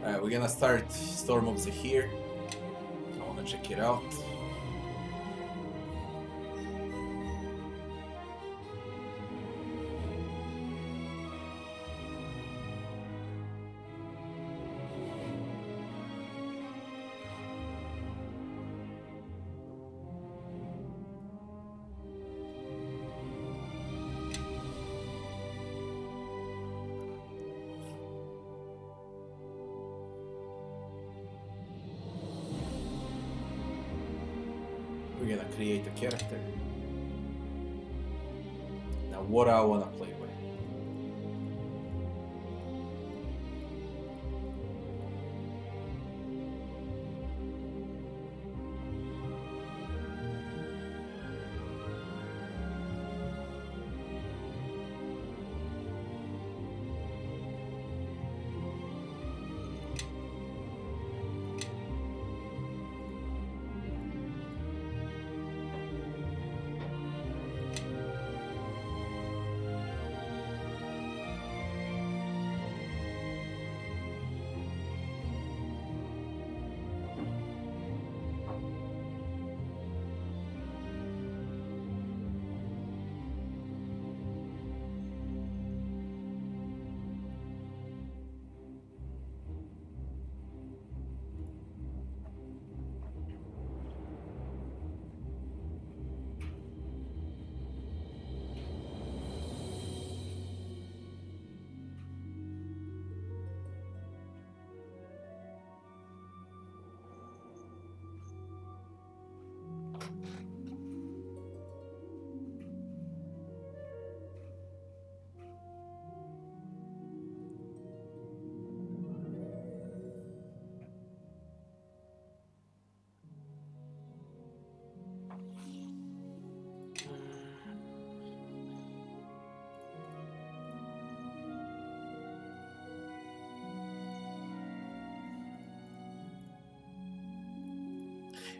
Alright, we're gonna start Storm of Zehir. I wanna check it out. We're gonna create a character. Now what I wanna play with.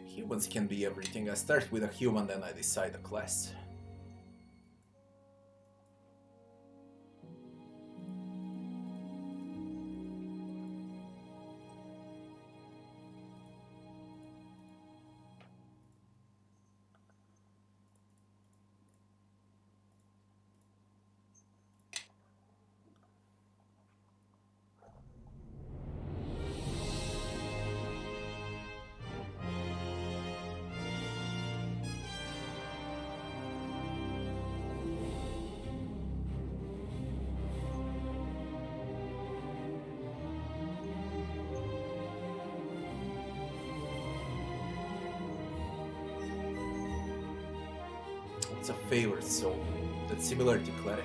Humans can be everything. I start with a human, then I decide a class. What's a favorite soul? That's similar to cleric.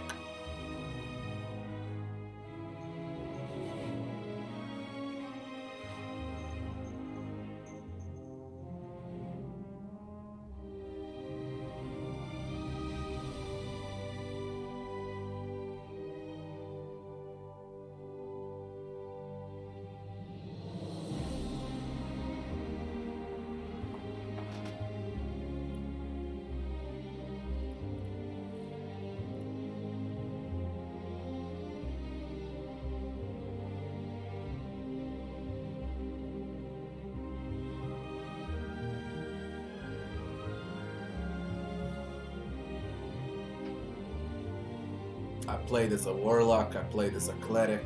I played as a warlock, I played as a cleric.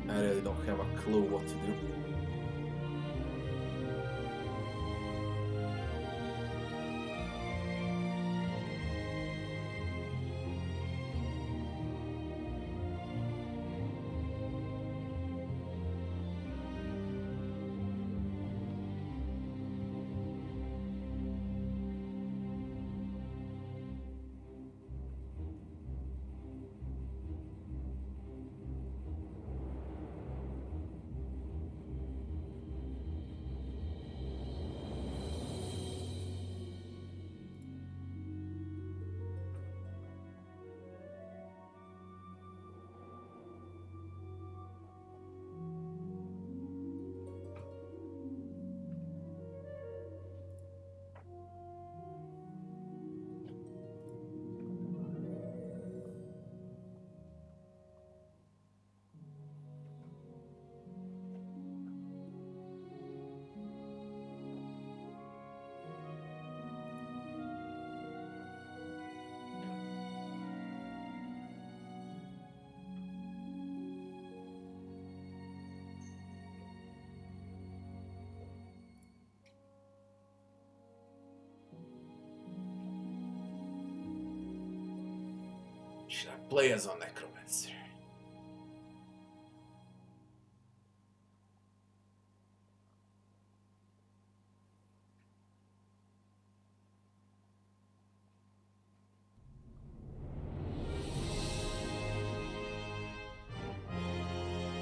I really don't have a clue what to do. Should I play as a necromancer?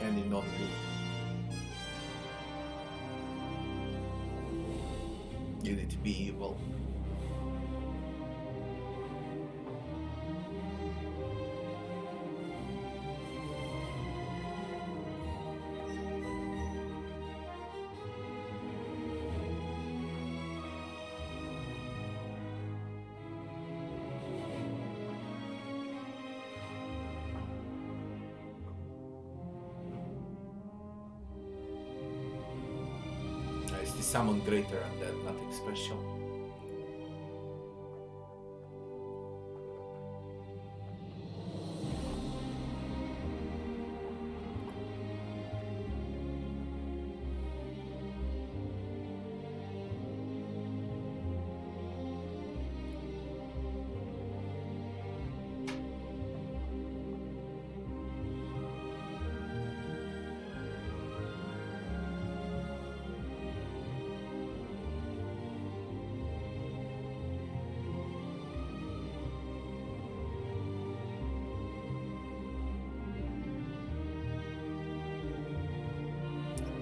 Any not good. You need to be evil. Nice to summon greater undead, nothing special.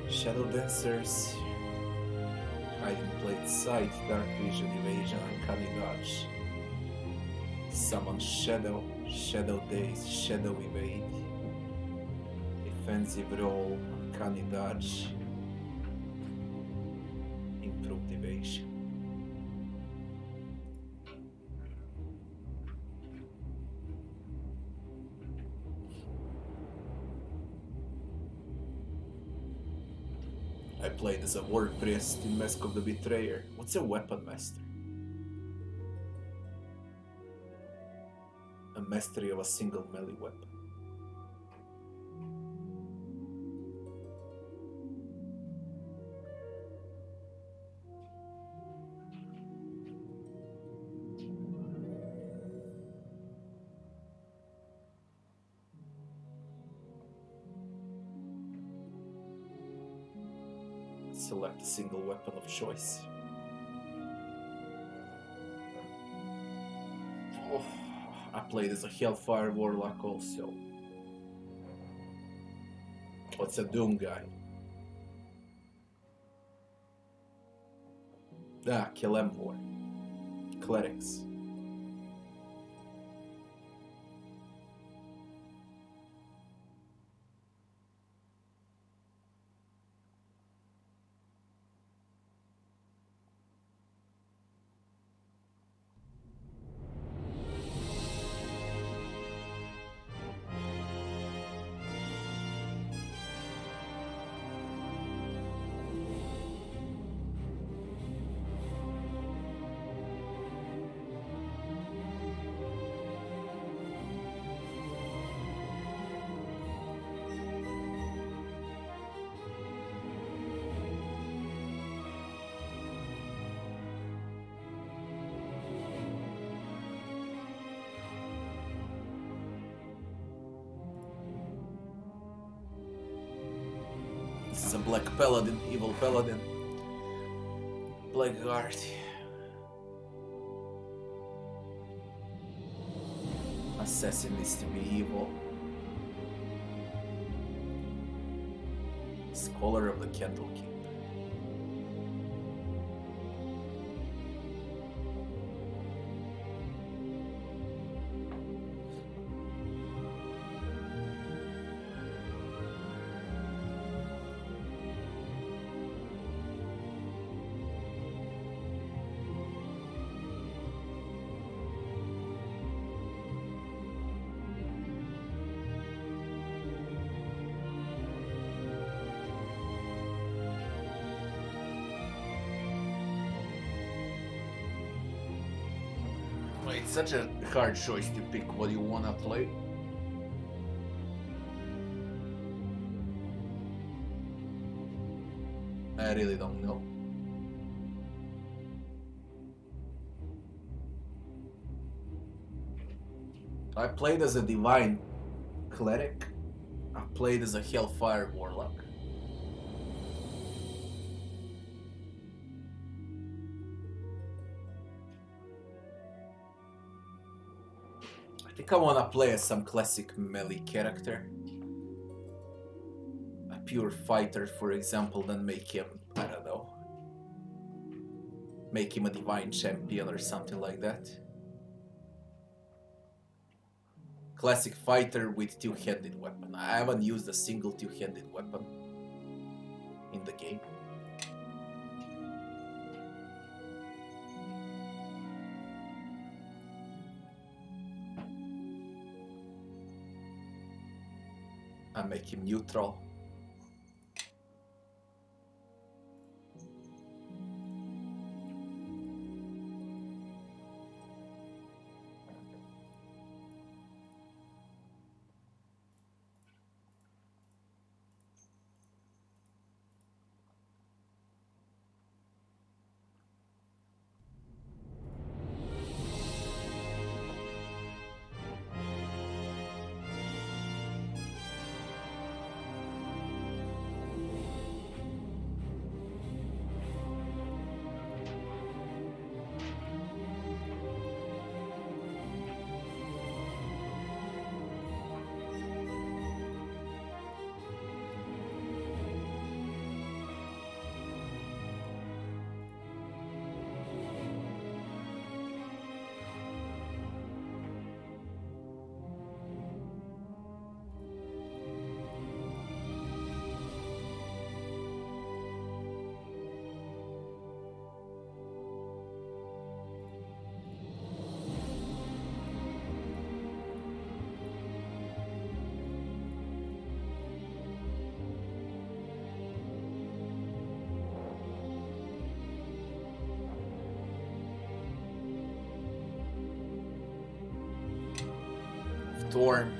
Shadow Dancers, Hide in Plain Sight, Dark Vision, Evasion, Uncanny Dodge. Summon Shadow, Shadow Daze, Shadow Evade. Defensive Roll, Uncanny Dodge. Improved Evasion. I played as a Warg Priest in Mask of the Betrayer. What's a Weapon Master? A mastery of a single melee weapon. Select a single weapon of choice. Oh, I played as a Hellfire Warlock also. What's a Doom guy? Kelemvor. Clerics. This is a Black Paladin, Evil Paladin. Blackguard. Assassin needs to be evil. Scholar of the Candlekeep. It's such a hard choice to pick what you wanna play. I really don't know. I played as a divine cleric. I played as a hellfire warlock. I think I want to play as some classic melee character. A pure fighter, for example, then make him, I don't know, make him a divine champion or something like that. Classic fighter with two-handed weapon. I haven't used a single two-handed weapon in the game. I make him neutral. Storm.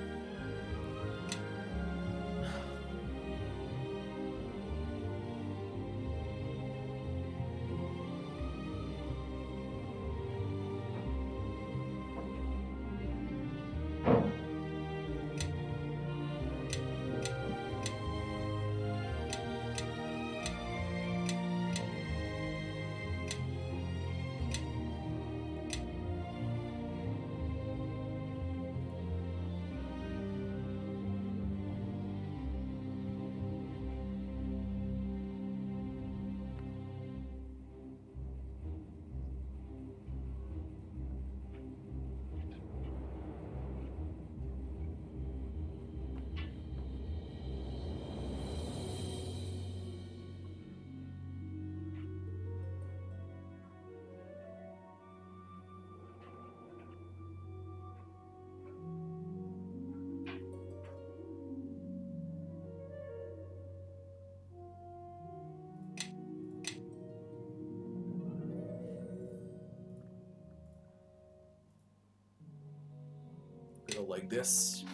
Go like this.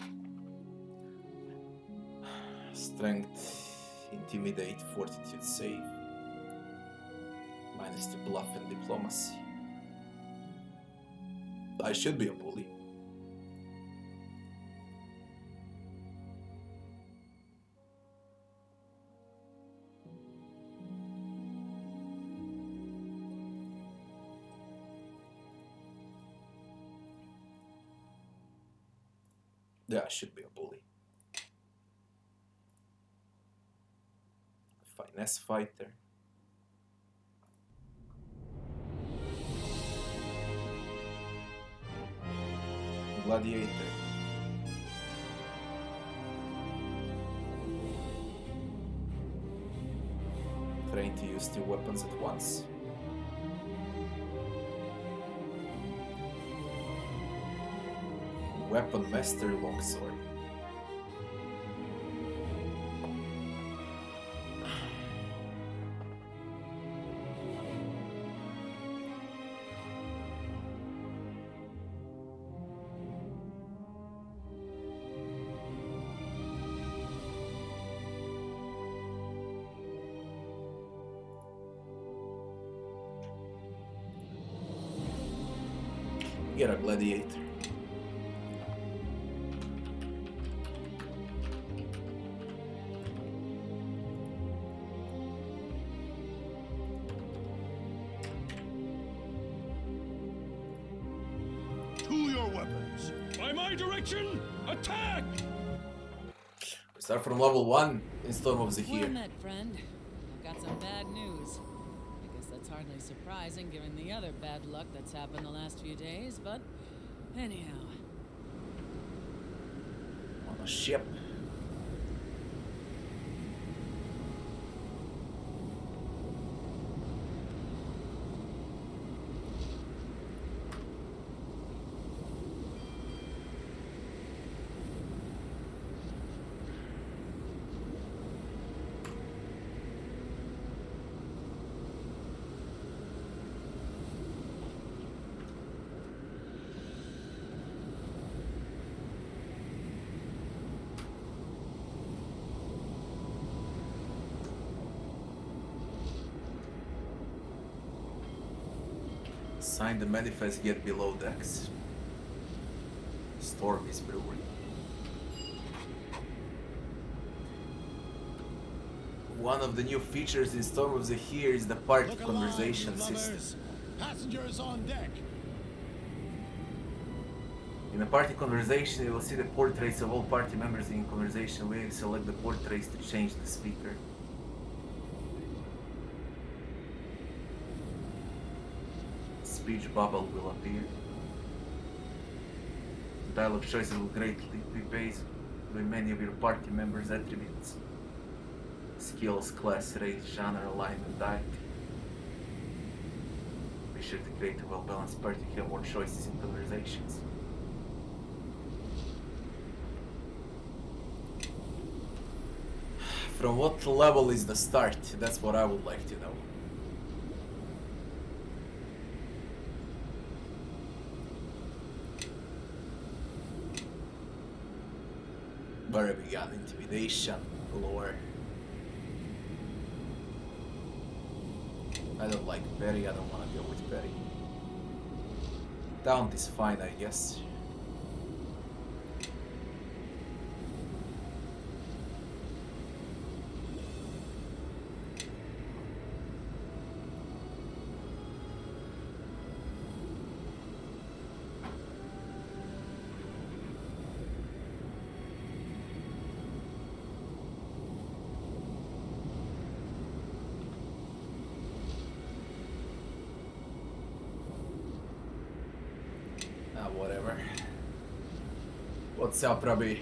Strength, intimidate, fortitude, save. Minus to bluff and diplomacy. I should be a bully. Yeah, I should be a bully. Finesse fighter. Gladiator. Trained to use two weapons at once. Weapon master longsword. Get a gladiator. By my direction, attack! We start from level 1 in Storm of Zehir. Well met, friend. I've got some bad news. I guess that's hardly surprising given the other bad luck that's happened the last few days, but anyhow. On a ship. Sign the manifest, get below decks. Storm is brewing. One of the new features in Storm of Zehir is the party conversation system. Passengers on deck. In a party conversation, you will see the portraits of all party members in conversation. We select the portraits to change the speaker. Speech bubble will appear. Dialogue choices will greatly be based on many of your party members' attributes. Skills, class, race, genre, alignment, diet. Be sure to create a well-balanced party to have more choices in conversations. From what level is the start? That's what I would like to know. Where have we got? Intimidation, lore. I don't like Perry, I don't want to go with Perry. Taunt is fine, I guess. Whatever. What's up, Robbie?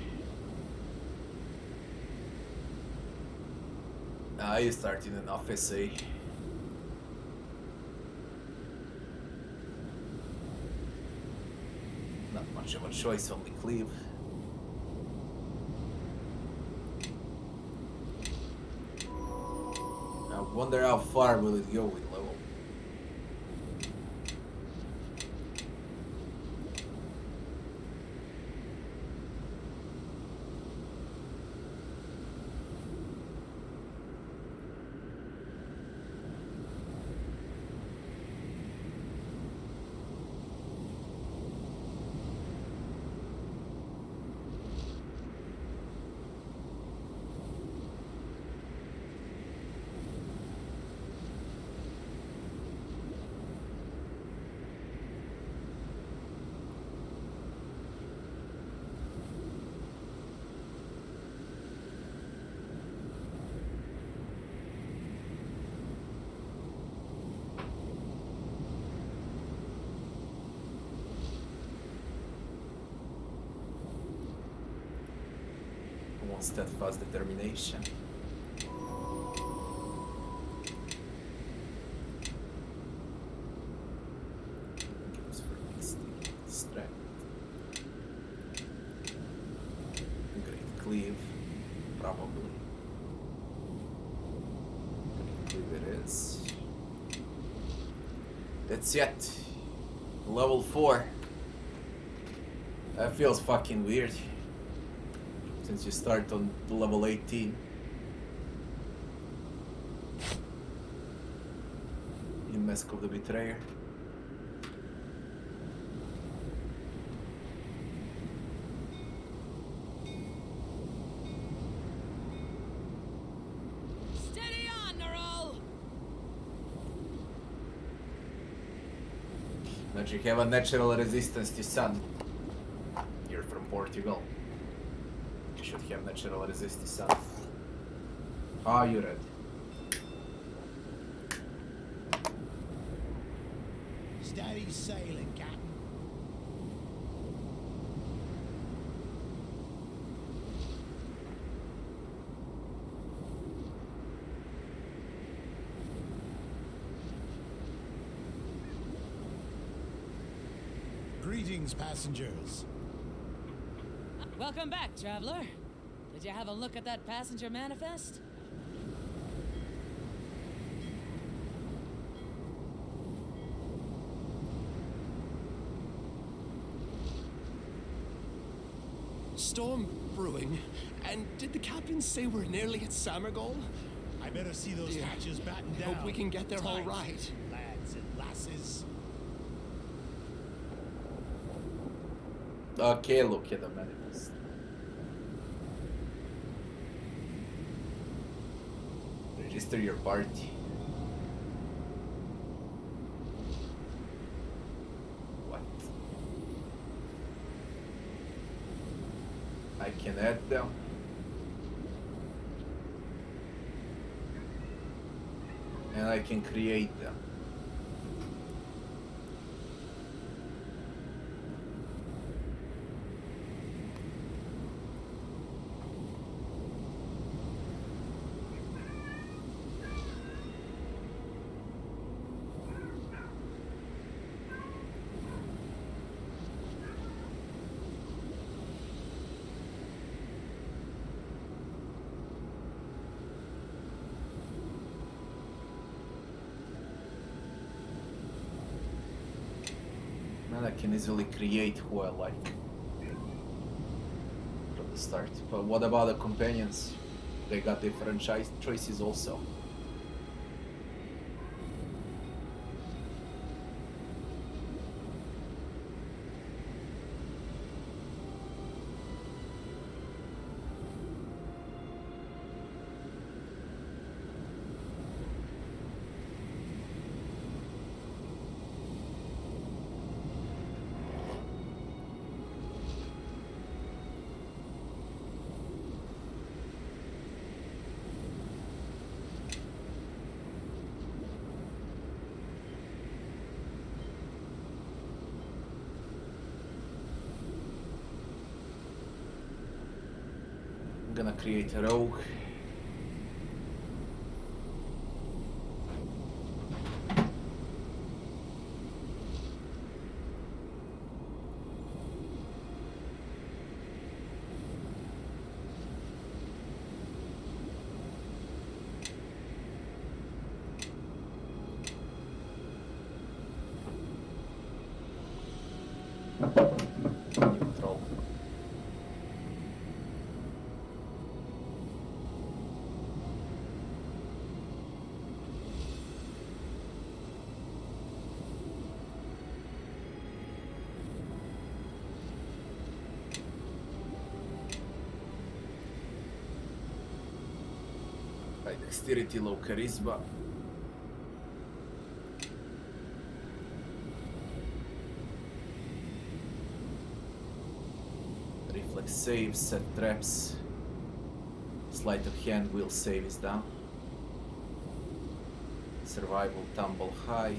You started an office, eh? Not much of a choice, only cleave. I wonder how far will it go with level. Steadfast determination. Gives for strength. Great cleave, probably. Great cleave it is. That's it. Level 4. That feels fucking weird. Since you start on level 18. In Mask of the Betrayer. Steady on, Nerol! But you have a natural resistance to sun. You're Portugal. You should have natural resistance. Are you ready? Steady sailing, Captain. Greetings, passengers. Welcome back, traveler. Did you have a look at that passenger manifest? Storm brewing. And did the captain say we're nearly at Samargol? I better see those Yeah. hatches battened down. Hope we can get there all Tight, right. lads and lasses. Okay, look at the manifest. Register your party. What? I can add them. And I can create them. And I can easily create who I like from the start. But what about the companions? They got different choices also. I'm gonna create a rogue. Neutral. High dexterity, low charisma. Reflex saves, set traps. Sleight of hand will save is down. Survival, tumble, hide.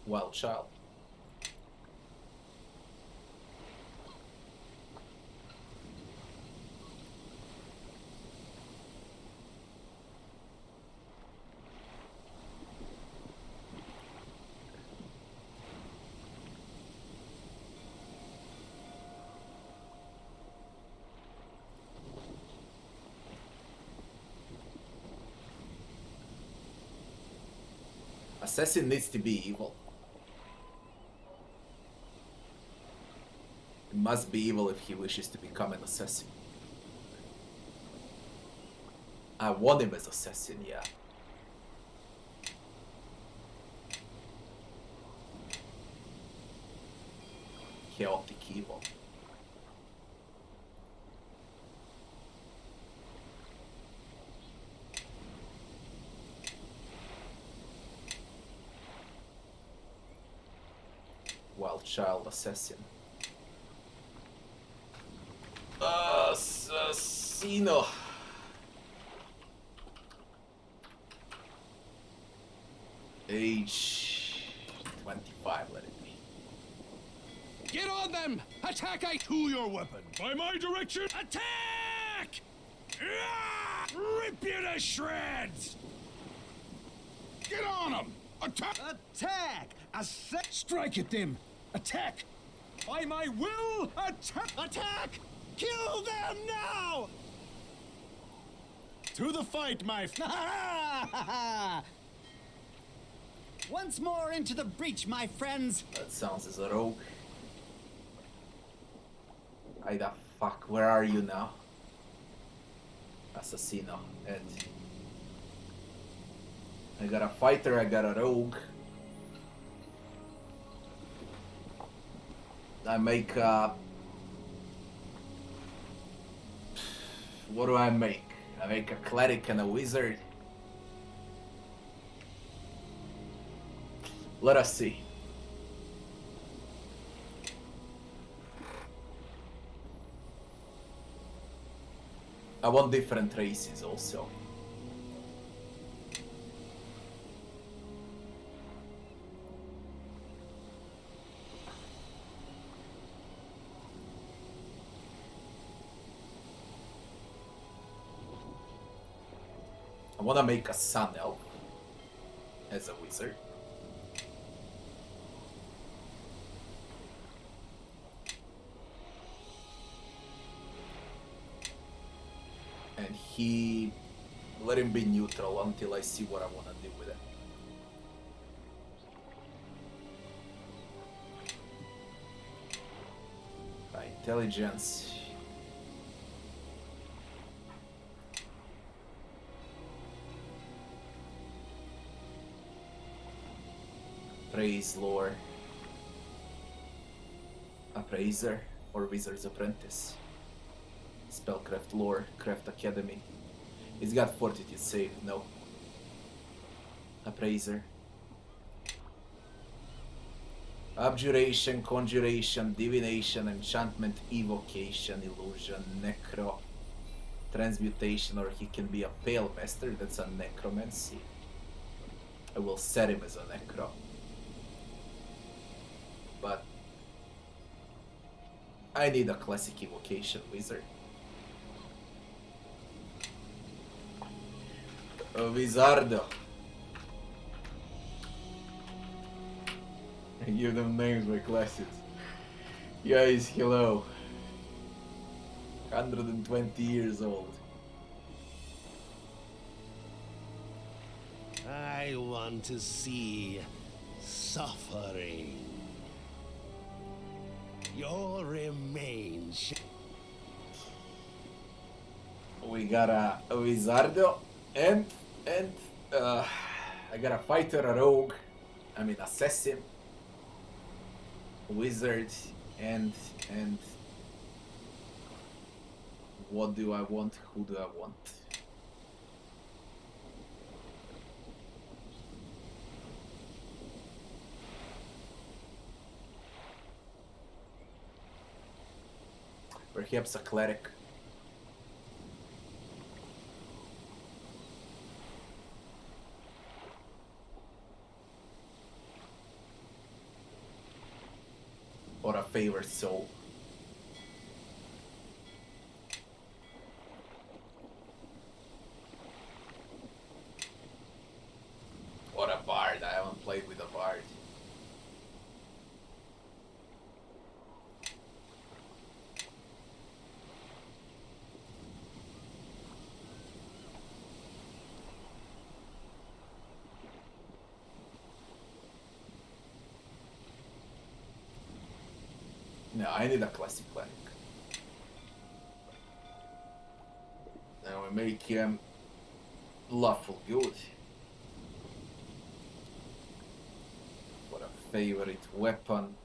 Wild child. Assassin needs to be evil. must be evil if he wishes to become an assassin. I want him as assassin, yeah. Chaotic evil. Wild child assassin. Assassino. Age 25, let it be. Get on them! Attack! To your weapon. By my direction. Attack! Ah! Rip you to shreds! Get on them! Attack! Attack! Strike at them! Attack! By my will, attack! Attack! Kill them now! To the fight, my Once more into the breach, my friends! That sounds as a rogue. Why the fuck, where are you now? Assassino, Ed. I got a fighter, I got a rogue. I make what do I make? I make a cleric and a wizard. Let us see. I want different races also. I wanna make a sun elf as a wizard. And he let him be neutral until I see what I wanna do with it. Intelligence. Praise lore. Appraiser or Wizard's Apprentice. Spellcraft lore, Craft Academy. It's got fortitude save, no. Appraiser. Abjuration, conjuration, divination, enchantment, evocation, illusion, necro, transmutation, or he can be a pale master, that's a necromancy. I will set him as a necro. But I need a classic evocation wizard. A wizardo. I give them names by classes. Guys, hello. 120 years old. I want to see suffering. Your remains. We got a wizardo and I got a fighter, a rogue, I mean assassin, wizard, and what do I want? Who do I want? Perhaps a cleric. Or a favored soul. Or a bard. I haven't played with a bard. No, I need a classic cleric. Now we make him lawful good. For a favorite weapon.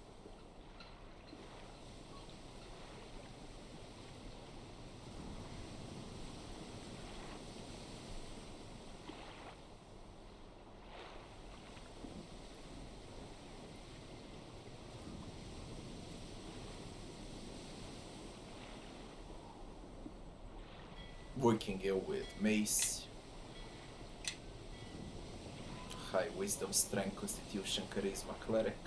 We can go with mace, high wisdom, strength, constitution, charisma, cleric.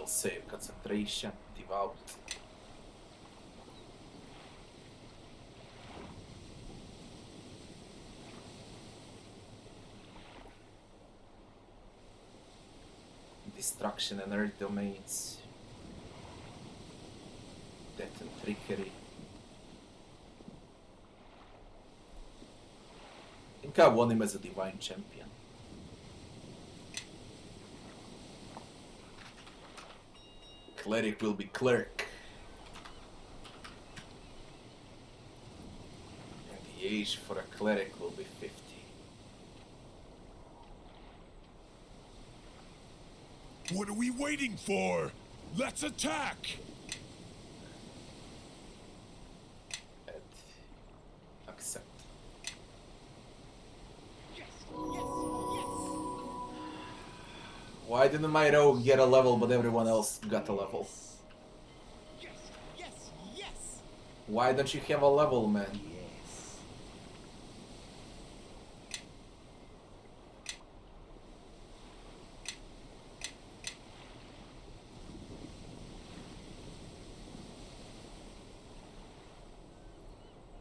Save concentration, devout. Destruction and earth domains. Death and trickery. I think I won him as a divine champion. Cleric will be clerk. And the age for a cleric will be 50. What are we waiting for? Let's attack! And accept. Why didn't my rogue get a level but everyone else got a level? Why don't you have a level, man?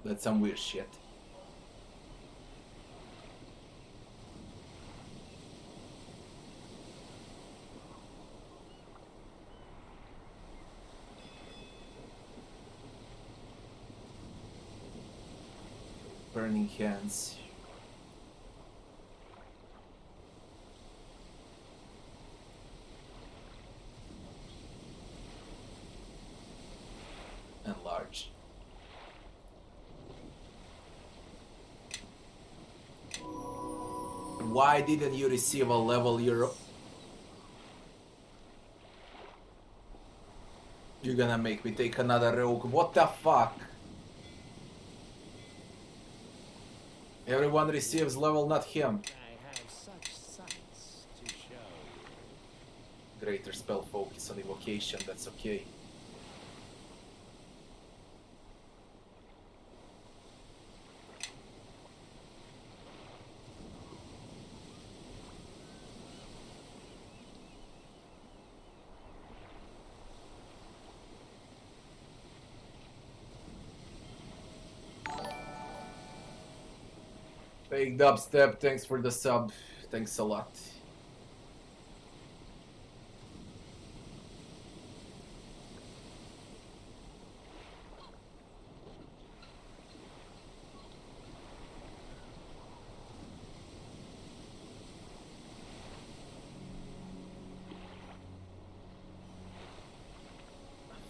That's some weird shit. Burning hands. And large. Why didn't you receive a level? You're gonna make me take another rogue. What the fuck? Everyone receives level, not him. I have such sights to show. Greater spell focus on evocation, that's okay. Fake dubstep, thanks for the sub. Thanks a lot.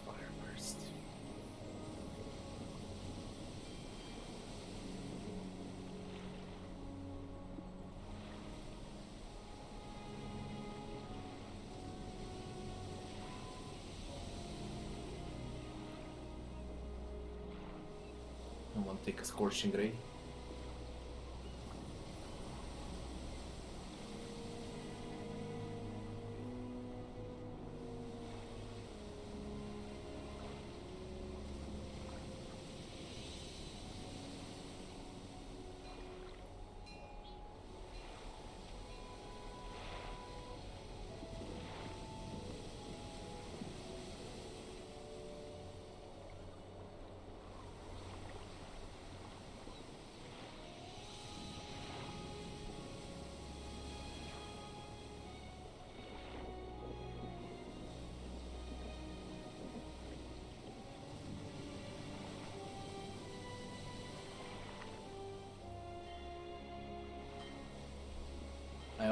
Fire burst. I want to take a scorching ray.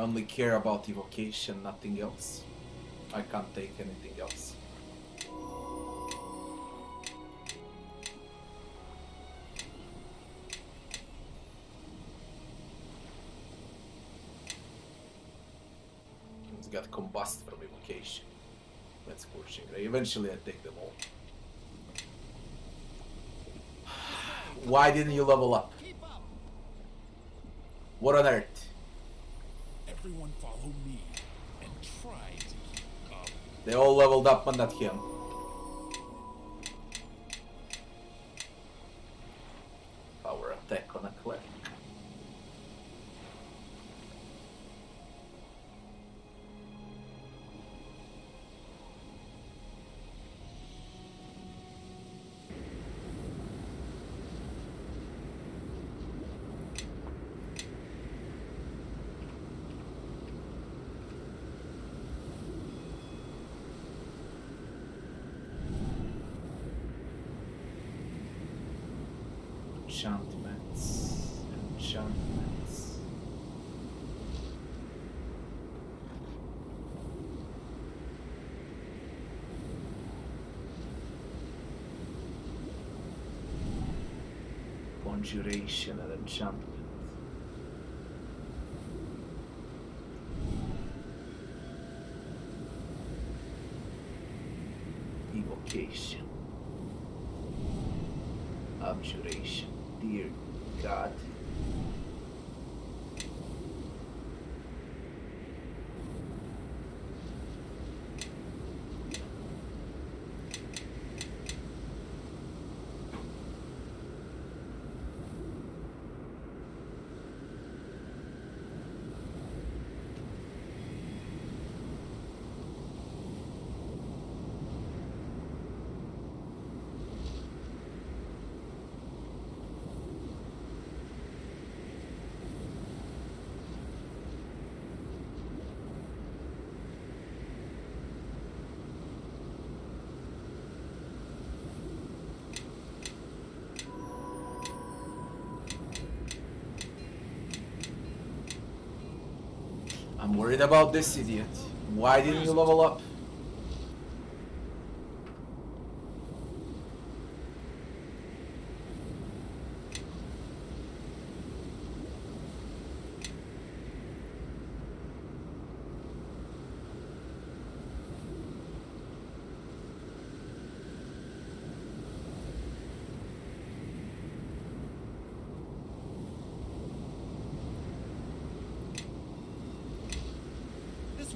only care about evocation, nothing else. I can't take anything else. It's got combust from evocation. That's scorching ray. Eventually I take them all. Why didn't you level up? What on earth? Everyone follow me and try to keep up. They all leveled up, but not him. Power attack on a cleric. Enchantments. Conjuration and enchantment. Evocation. Abjuration. Dear God. I'm worried about this idiot. Why didn't you level up?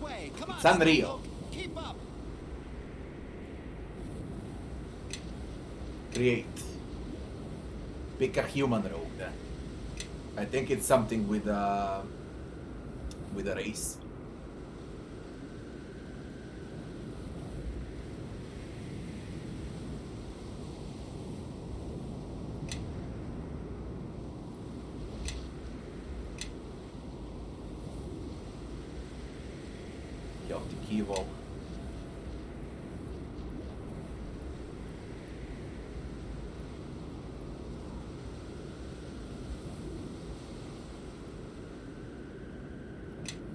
Way. Come on, It's unreal. keep up. Create. Pick a human rogue then. I think it's something with a race. Chaotic evil.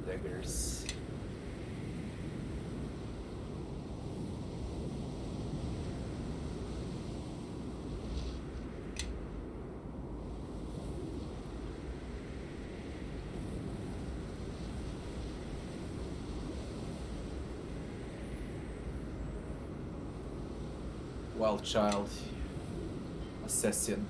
Daggers. Wild child. Assassin.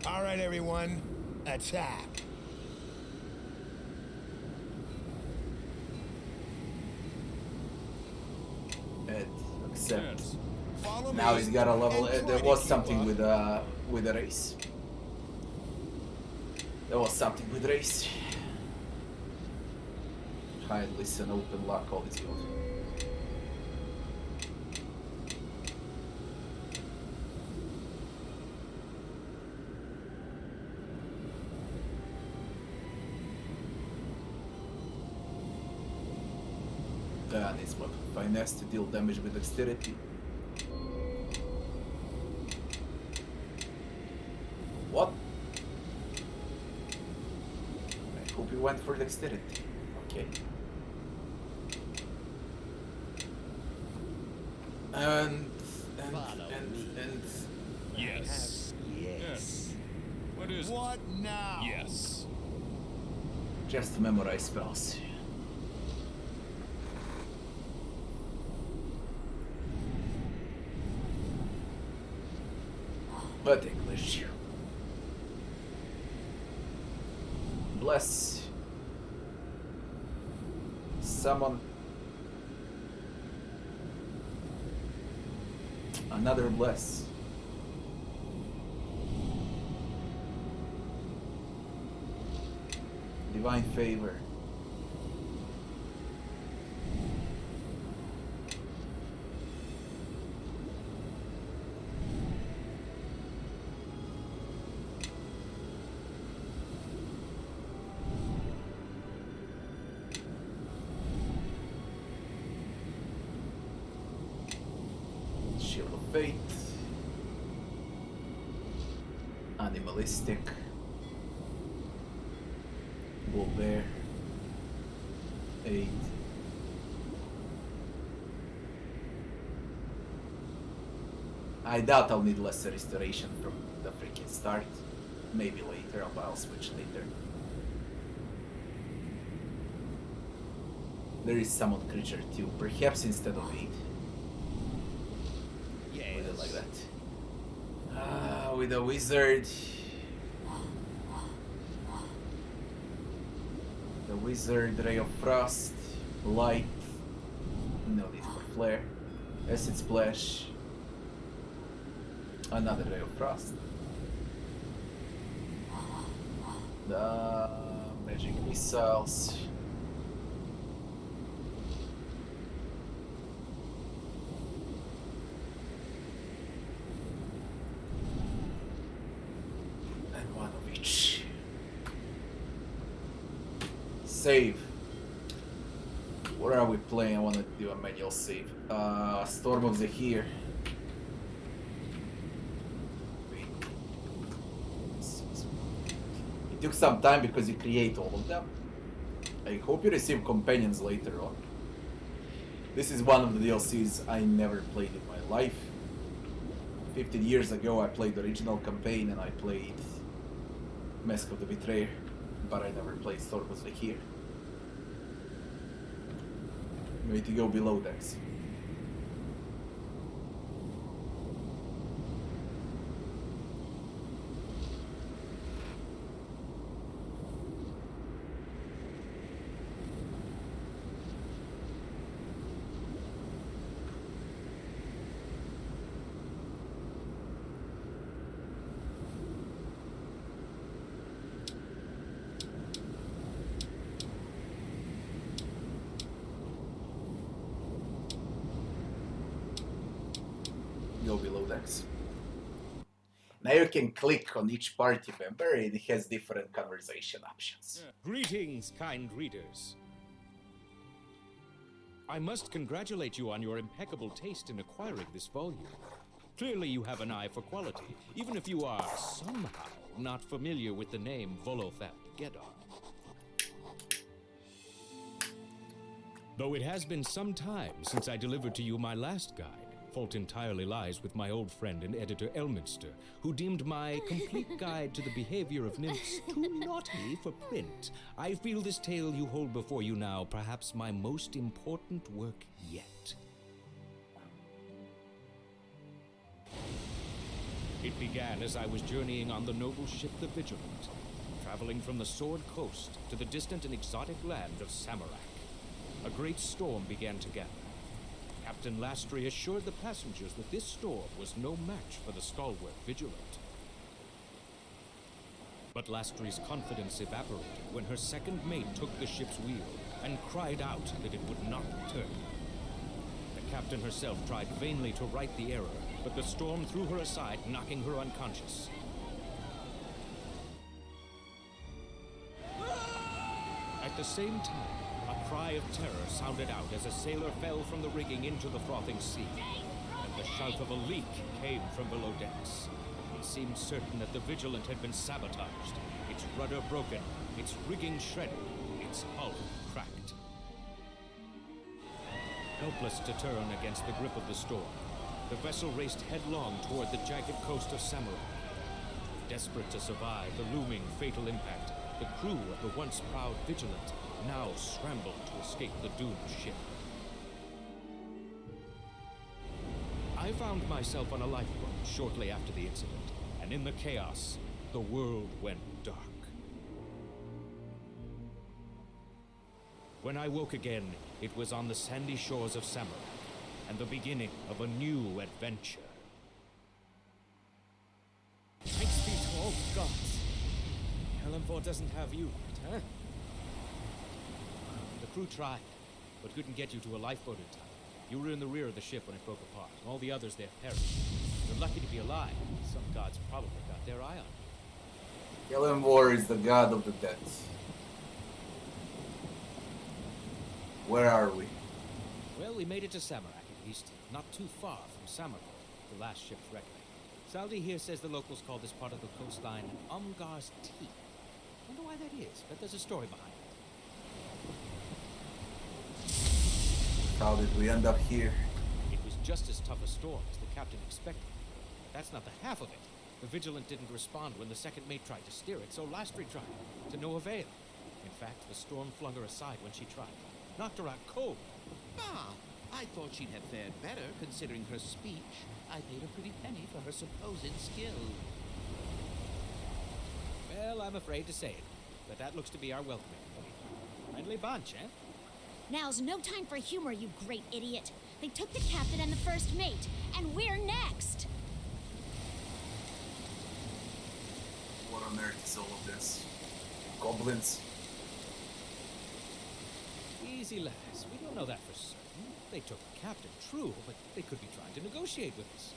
All right, everyone, attack. Accept. Follow Now me he's got a level. and There try was to keep something up. with the race. There was something with race. Hide, listen, open, lock, all this good. Needs weapon finesse to deal damage with dexterity. What? I hope you went for dexterity. Okay. And Yes. Yes. What is it? What now? Yes. just memorize spells. But English. Bless. Summon. Another bless. Divine favor. Shield of Fate. Animalistic. Bull Bear. 8. I doubt I'll need lesser restoration from the freaking start. Maybe later, I'll switch later. There is summon creature too, perhaps instead of 8. With it like that. With a wizard. The wizard, Ray of Frost, Light, no need for Flare, Acid Splash, another Ray of Frost, the Magic Missiles, and one of each. Save. Where are we playing? I want to do a manual save. Storm of Zehir. Wait. It took some time because you create all of them. I hope you receive companions later on. This is one of the DLCs I never played in my life. 15 years ago I played the original campaign and I played Mask of the Betrayer, but I never played Storm of Zehir. Way to go below decks. Go below decks. Now you can click on each party member and it has different conversation options. Greetings, kind readers. I must congratulate you on your impeccable taste in acquiring this volume. Clearly you have an eye for quality, even if you are somehow not familiar with the name Volothap Geddar. Though it has been some time since I delivered to you my last guide, fault entirely lies with my old friend and editor Elminster, who deemed my complete guide to the behavior of nymphs too naughty for print. I feel this tale you hold before you now perhaps my most important work yet. It began as I was journeying on the noble ship the Vigilant, traveling from the Sword Coast to the distant and exotic land of Samarak. A great storm began to gather. Captain Lastry assured the passengers that this storm was no match for the stalwart Vigilant. But Lastry's confidence evaporated when her second mate took the ship's wheel and cried out that it would not return. The captain herself tried vainly to right the error, but the storm threw her aside, knocking her unconscious. At the same time, a cry of terror sounded out as a sailor fell from the rigging into the frothing sea, and the shout of a leak came from below decks. It seemed certain that the Vigilant had been sabotaged, its rudder broken, its rigging shredded, its hull cracked. Helpless to turn against the grip of the storm, the vessel raced headlong toward the jagged coast of Samurai. Desperate to survive the looming fatal impact, the crew of the once proud Vigilant now scrambled to escape the doomed ship. I found myself on a lifeboat shortly after the incident, and in the chaos, the world went dark. When I woke again, it was on the sandy shores of Samurai, and the beginning of a new adventure. Thanks be to all gods. Kellenvor doesn't have you yet, huh? The crew tried, but couldn't get you to a lifeboat in time. You were in the rear of the ship when it broke apart, and all the others there perished. You're lucky to be alive. Some gods probably got their eye on you. Kellenvor is the god of the dead. Where are we? Well, we made it to Samarak at least, not too far from Samarkand, the last ship's wreck. Zehir says the locals call this part of the coastline Umgar's Teeth. Wonder why that is, but there's a story behind it. How did we end up here? It was just as tough a storm as the captain expected. That's not the half of it. The Vigilant didn't respond when the second mate tried to steer it, so Lastri tried, to no avail. In fact, the storm flung her aside when she tried. Knocked her out cold. Ah, I thought she'd have fared better, considering her speech. I paid a pretty penny for her supposed skill. Well, I'm afraid to say it, but that looks to be our welcoming party. Friendly bunch, eh? Now's no time for humor, you great idiot. They took the captain and the first mate, and we're next. What on earth is all of this? Goblins? Easy, lads. We don't know that for certain. They took the captain, true, but they could be trying to negotiate with us.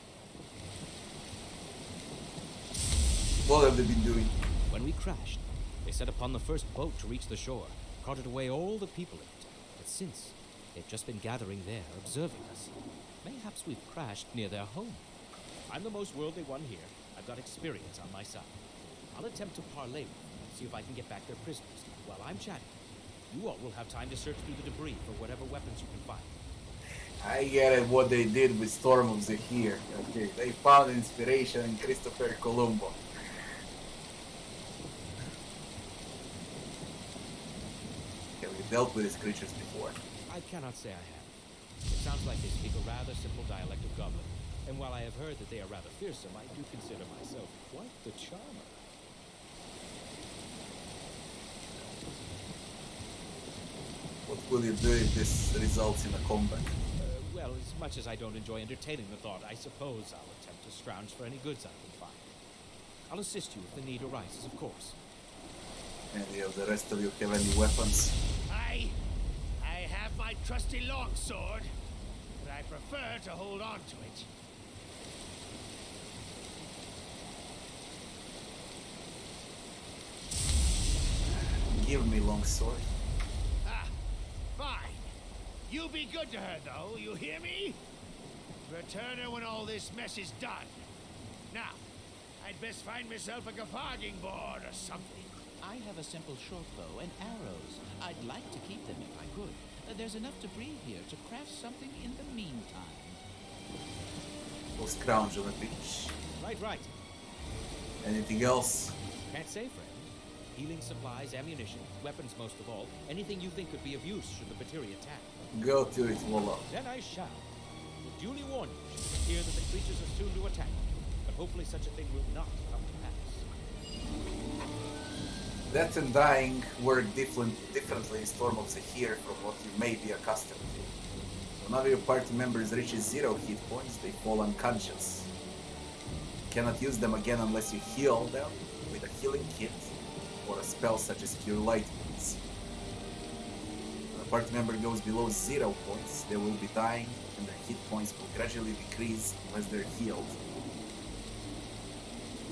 What have they been doing? When we crashed, they set upon the first boat to reach the shore, carted away all the people in it. But since, they've just been gathering there, observing us. Mayhaps we've crashed near their home. I'm the most worldly one here. I've got experience on my side. I'll attempt to parley with them, see if I can get back their prisoners. While I'm chatting, you all will have time to search through the debris for whatever weapons you can find. I get it, what they did with Storm of Zehir. Okay, they found inspiration in Christopher Columbo. Okay, we've dealt with these creatures before. I cannot say I have. It sounds like they speak a rather simple dialect of Goblin. And while I have heard that they are rather fearsome, I do consider myself quite the charmer. What will you do if this results in a combat? Well, as much as I don't enjoy entertaining the thought, I suppose I'll attempt to scrounge for any goods I can find. I'll assist you if the need arises, of course. Any of the rest of you have any weapons? I have my trusty longsword, but I prefer to hold on to it. Give me longsword. Ah, fine. You be good to her, though, you hear me? Return her when all this mess is done. Now, I'd best find myself a gaffarding board or something. I have a simple short bow and arrows. I'd like to keep them if I could. There's enough debris here to craft something in the meantime. We'll scrounge on the beach. Right. Anything else? Can't say, friend. Healing supplies, ammunition, weapons most of all. Anything you think could be of use should the Battery attack. Go to it, Walla. Then I shall. Will duly warn you should it appear that the creatures are soon to attack. But hopefully such a thing will not come to pass. Death and dying work differently in Storm of Zehir from what you may be accustomed to. When one of your party members reaches 0 hit points, they fall unconscious. You cannot use them again unless you heal them with a healing kit or a spell such as Cure Light Wounds. When a party member goes below 0 points, they will be dying and their hit points will gradually decrease unless they're healed.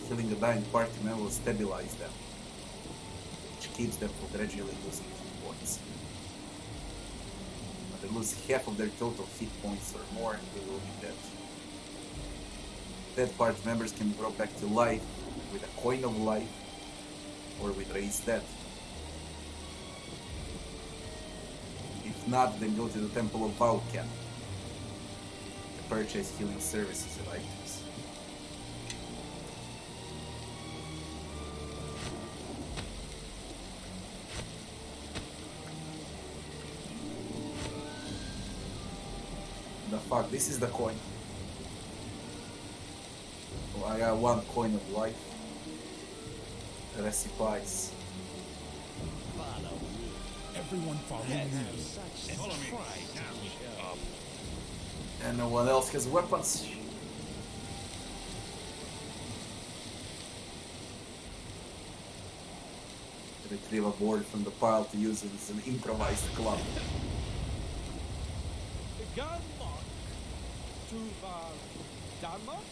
Healing a dying party member will stabilize them, which keeps them from gradually losing hit points. They lose half of their total hit points or more and they will be dead. Dead party members can be brought back to life with a coin of life or with raised death. If not, then go to the Temple of Vulcan to purchase healing services and items. The fuck, this is the coin. Oh, I got one coin of life. The rest supplies. Follow me. Everyone follow me. Such Follow me. surprise to Now, show. up. And no one else has weapons. Retrieve a board from the pile to use it as an improvised club. Gunmark. To Denmark?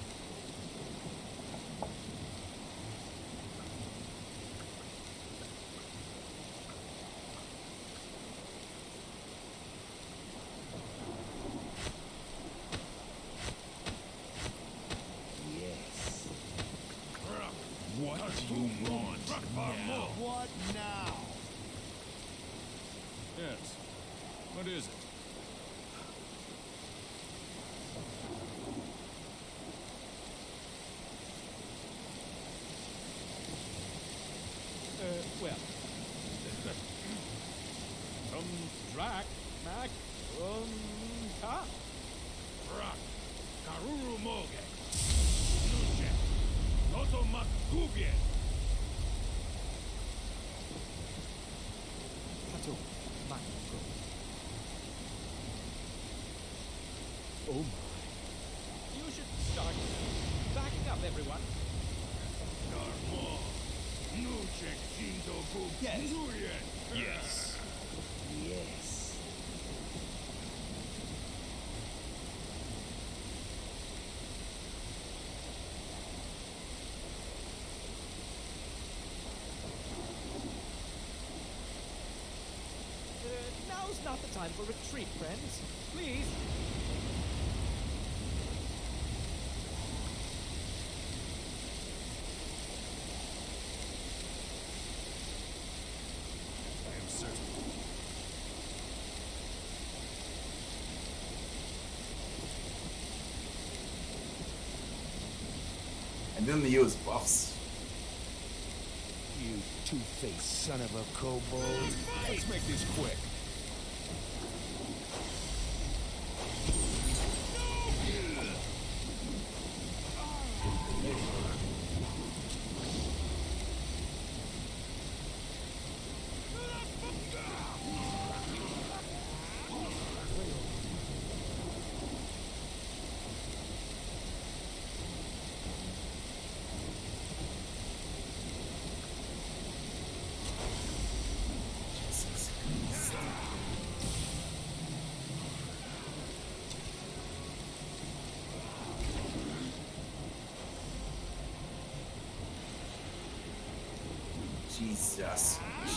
Yes. What do you want now? What now? Yes. What is it? Well. Drac, Mac, Ta. Rock. Karuru Moge. Nuche. Noto Makubie. Pato, Mac, Oh my. You should start backing up, everyone. Darmo. Nuche Jindo Gub. Yes. Nuyen. Yes. Yes. Now's not the time for retreat, friends. Please. I am certain. I didn't use buffs. You two-faced son of a kobold. Let's make this quick.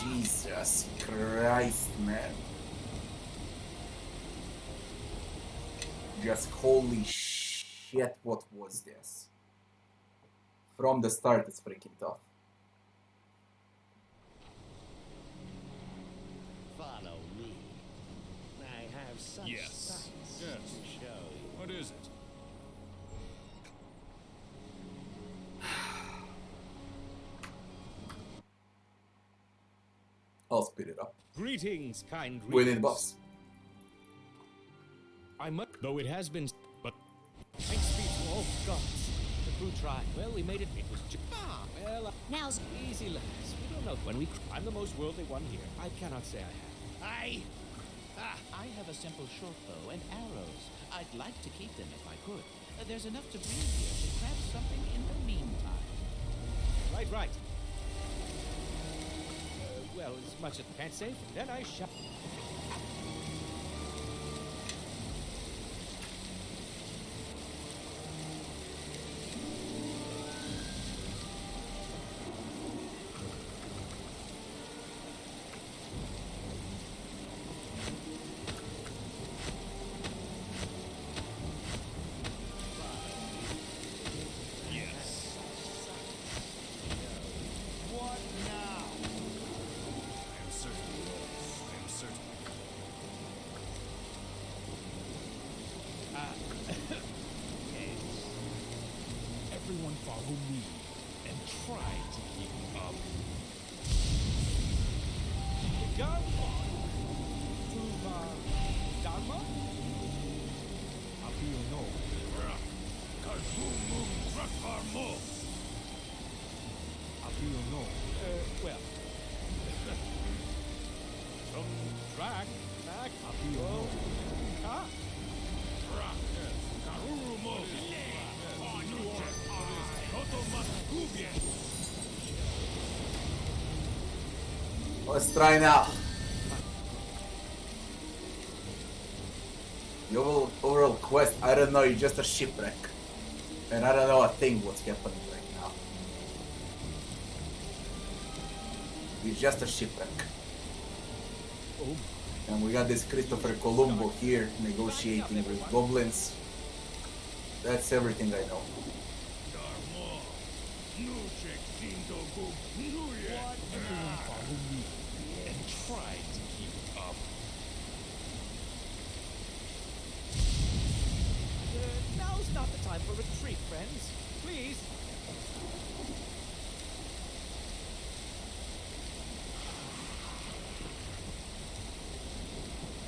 Jesus Christ, man. Just holy shit, what was this? From the start, it's freaking tough. Follow me. I have such Yes. sights Yes. to show you. What is it? I'll speed it up. Greetings, kind We need readers. buffs. I must, though it has been, but thanks be to all gods. The crew tried. Well, we made it. It was just, well, Now's easy, lads. We don't know when we. I'm the most worldly one here. I cannot say I have. I have a simple short bow and arrows. I'd like to keep them if I could. There's enough to breed here to craft something in the meantime. Right. Well, as much as I can't say. Then I shall. Everyone follow me and try to keep up. Dharma? How do you know? How do you know? Well, some track. How do you know? Huh? Let's try now. The overall quest, I don't know, you're just a shipwreck. And I don't know a thing what's happening right now. You're just a shipwreck. Oh, And we got this Christopher Columbo here negotiating with goblins. That's everything I know. Everyone follow me and try to keep up. Now's not the time for retreat, friends. Please.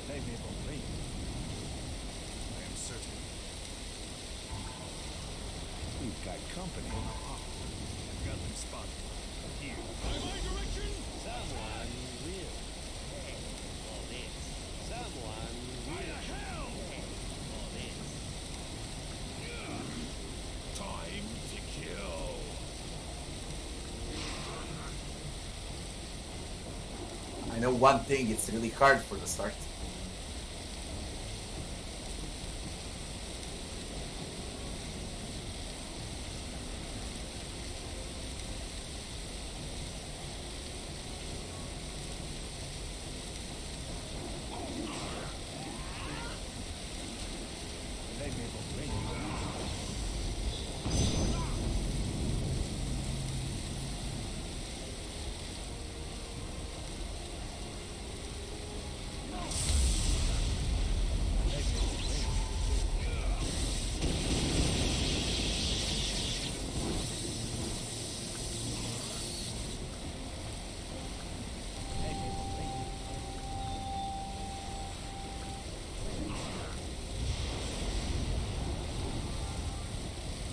they may believe. I am certain. We've got company. I've got them spotted. Here. By my direction! Someone will pay for this. Someone By the hell! pay for this. Time to kill. I know one thing, it's really hard for the start. They may believe.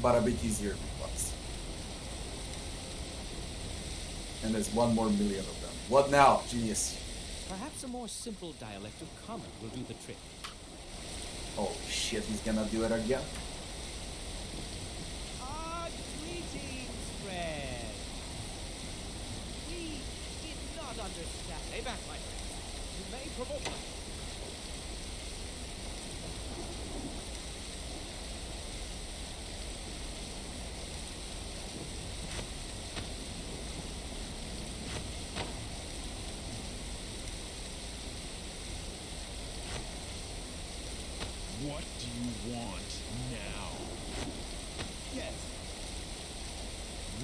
But a bit easier to pass. And there's 1 more million of them. What now, genius? Perhaps a more simple dialect of common will do the trick. Oh shit, he's gonna do it again? Greetings, friends. We did not understand. Stay back, my friends. You may provoke us. What do you want now? Yes.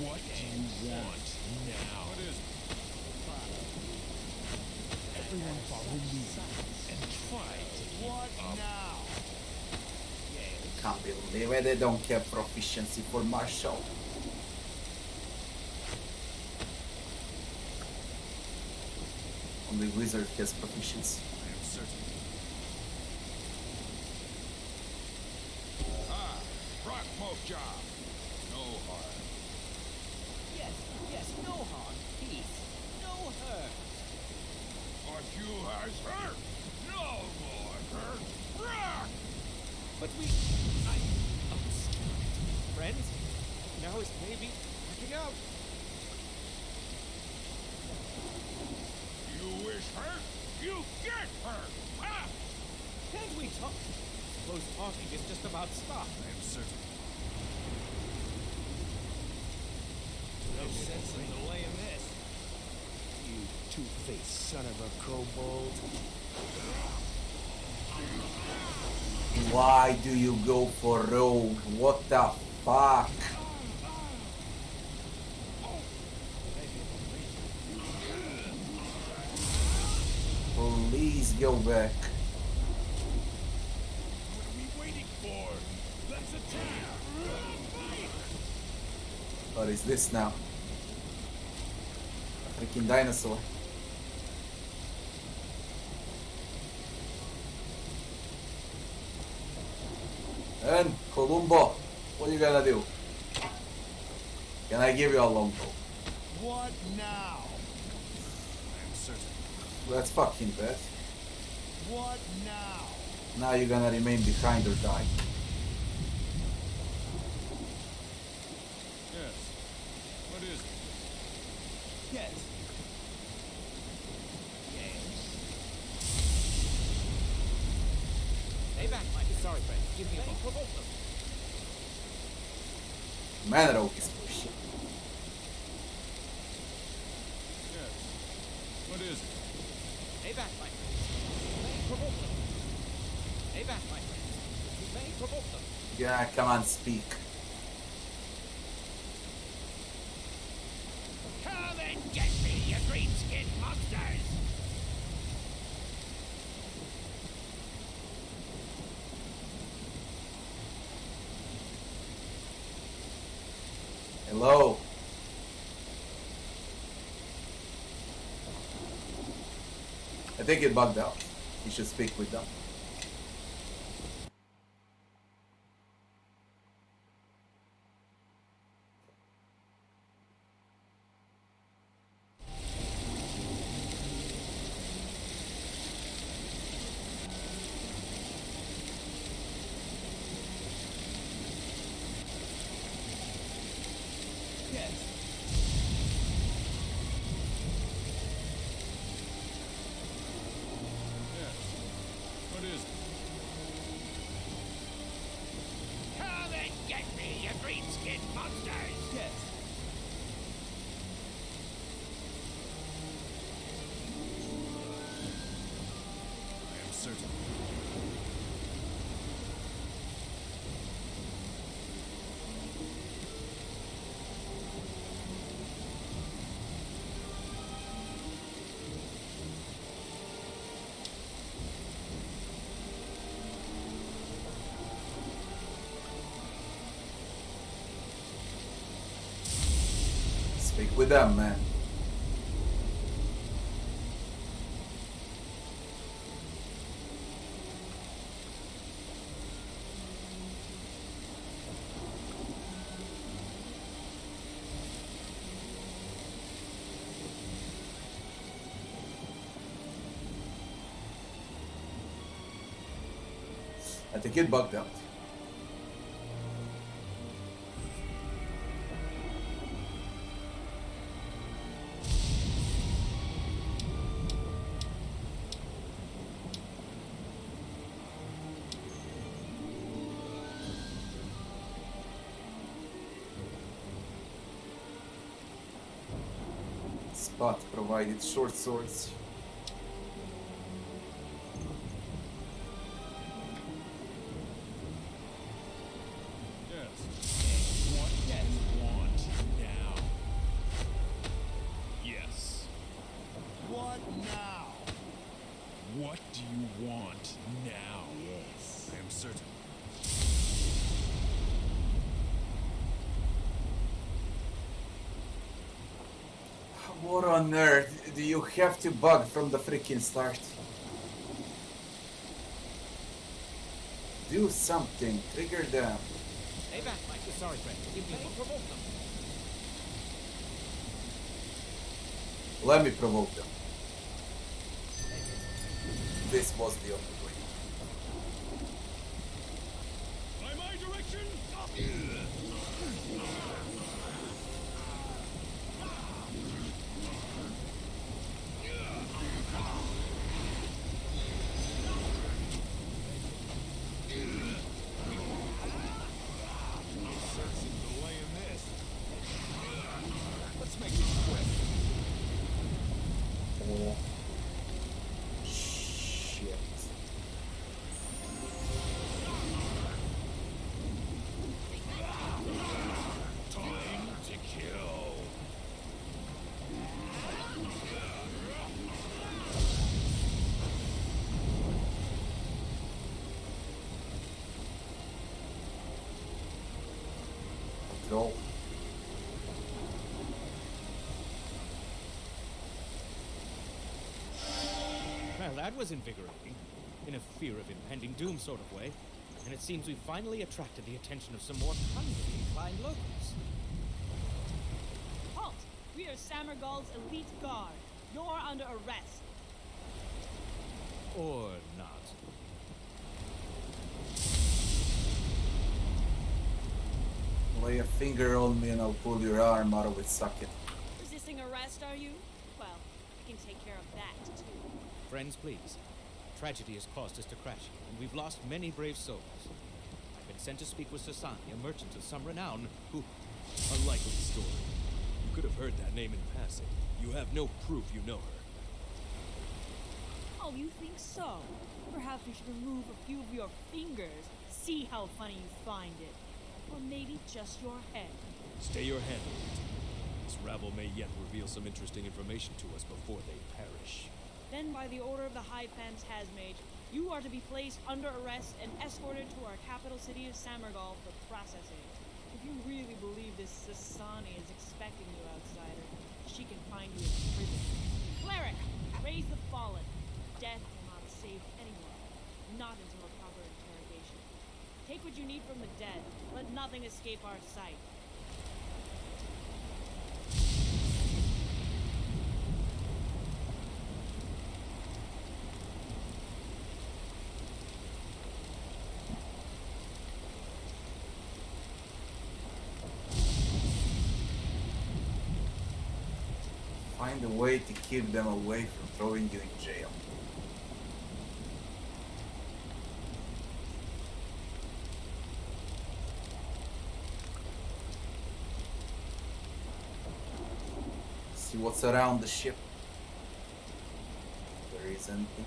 What do you want now? What is Everyone follow me and try to keep up. now? Can't believe it, they don't have proficiency for martial. Only wizard has proficiency. I am certain. Ah, rock smoke job. No harm. Yes, no harm. Peace. No hurt. But you has hurt. No more hurt. Rock! But we... Friends, now is maybe backing out. You wish hurt? You get hurt. Ah! Can't we talk? Suppose talking is just about stuff. I am certain. No sense in delaying this. You two-faced son of a kobold. Why do you go for rogue? What the fuck? Please go back. What are we waiting for? Let's attack! What is this now? A freaking dinosaur. And Columbo, what you gonna do? Can I give you a longbow? What now? I'm certain. That's fucking bad. What now? Now you're gonna remain behind or die. Yes. What is it? Yes. Stay back, Mike. Sorry, friend. Give me a moment. Provoke them. Man, Rogue is bullshit. Yes. What is it? Stay back, my friend. You may provoke them. Stay back, my friend. You may provoke them. Yeah, come on, speak. Come and get me, you green-skinned monsters! Hello. I think it bugged out. You should speak with them. Yes. Yes. What is it? Come and get me, you green-skinned monsters! Yes. I am certain. Speak with them, man. I think it bugged out. Spot provided short swords. Yes. What do you want now? Yes. What now? What do you want now? Yes. I am certain. What on earth do you have to bug from the freaking start? Do something, trigger them. Stay back, Mike. Sorry, friend. Give me a moment. Provoke them. Let me provoke them. This was the only way. By my direction! Oh. Shit. Time to kill. Go. that was invigorating. In a fear of impending doom sort of way. And it seems we finally attracted the attention of some more kindly inclined locals. Halt! We are Samargal's elite guard. You're under arrest. Or not. Lay a finger on me and I'll pull your arm out of its socket. Resisting arrest, are you? Well, I can take care of that, too. Friends, please. Tragedy has caused us to crash here, and we've lost many brave souls. I've been sent to speak with Sasani, a merchant of some renown, who... A likely story. You could have heard that name in passing. You have no proof you know her. Oh, you think so? Perhaps you should remove a few of your fingers. See how funny you find it. Or maybe just your head. Stay your hand on it. This rabble may yet reveal some interesting information to us before they perish. Then, by the order of the High Phantasmage, you are to be placed under arrest and escorted to our capital city of Samargal for processing. If you really believe this Sasani is expecting you, outsider, she can find you in prison. Cleric, raise the fallen. Death will not save anyone, not until a proper interrogation. Take what you need from the dead. Let nothing escape our sight. Find a way to keep them away from throwing you in jail. See what's around the ship. If there is anything.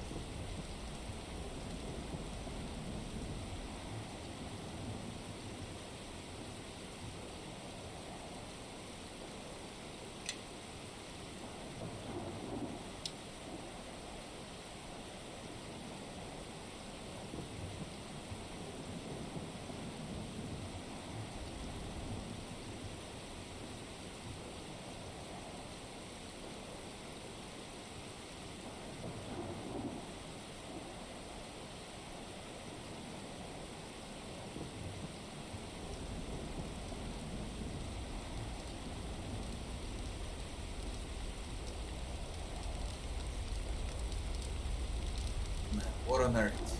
What on earth?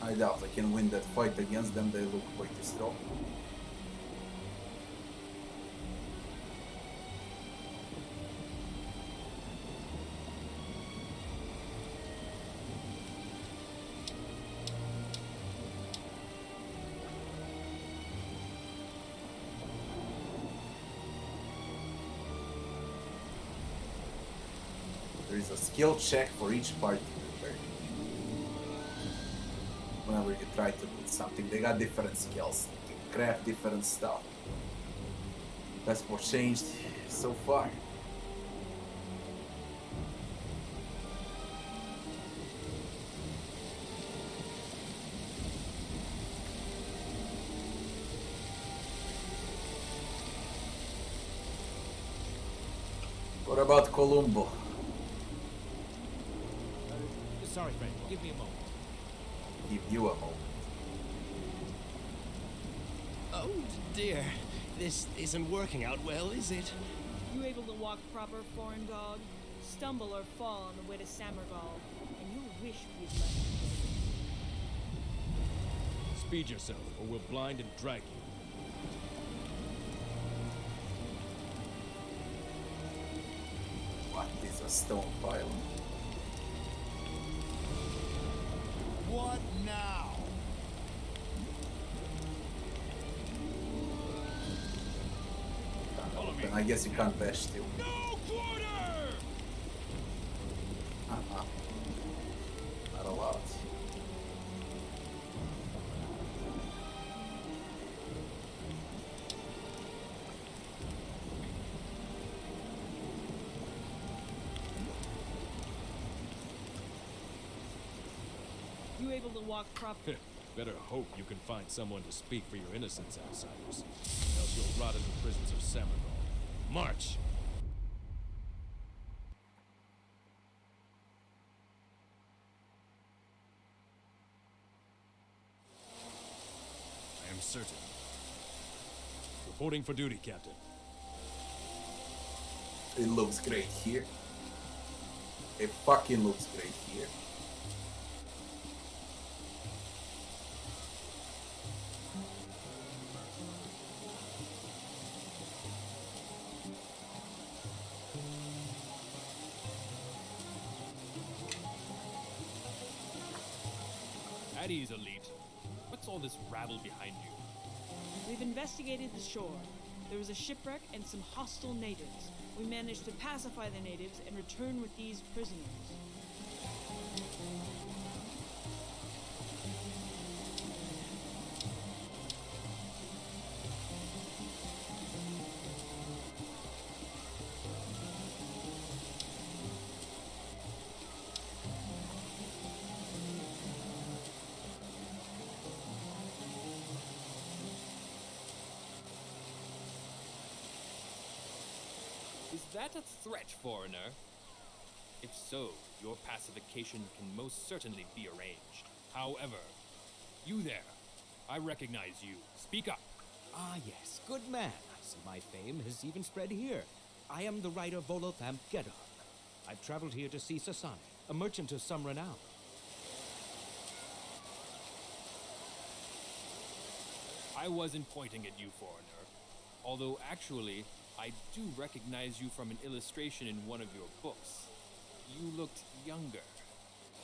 I doubt I can win that fight against them, they look way too strong. There is a skill check for each party member. Whenever you try to do something, they got different skills. They can craft different stuff. That's what changed so far. What about Columbo? Sorry, friend. Give me a moment. Give you a moment. Oh dear. This isn't working out well, is it? You able to walk proper, foreign dog? Stumble or fall on the way to Samargal, and you'll wish we'd left you. Speed yourself, or we'll blind and drag you. What is a stone pile? What now? Then I guess you can't bash still. No quarter! Not a lot. able to walk properly. Better hope you can find someone to speak for your innocence, outsiders. Else you'll rot in the prisons of Samargol. March! I am certain. Reporting for duty, Captain. It looks great here. It fucking looks great here. At ease, Elite. What's all this rabble behind you? We've investigated the shore. There was a shipwreck and some hostile natives. We managed to pacify the natives and return with these prisoners. Is that a threat, foreigner? If so, your pacification can most certainly be arranged. However, you there, I recognize you. Speak up. Ah, yes, good man. I see my fame has even spread here. I am the writer Volothamp Daeghun. I've traveled here to see Sasani, a merchant of some renown. I wasn't pointing at you, foreigner. Although actually, I do recognize you from an illustration in one of your books. You looked younger.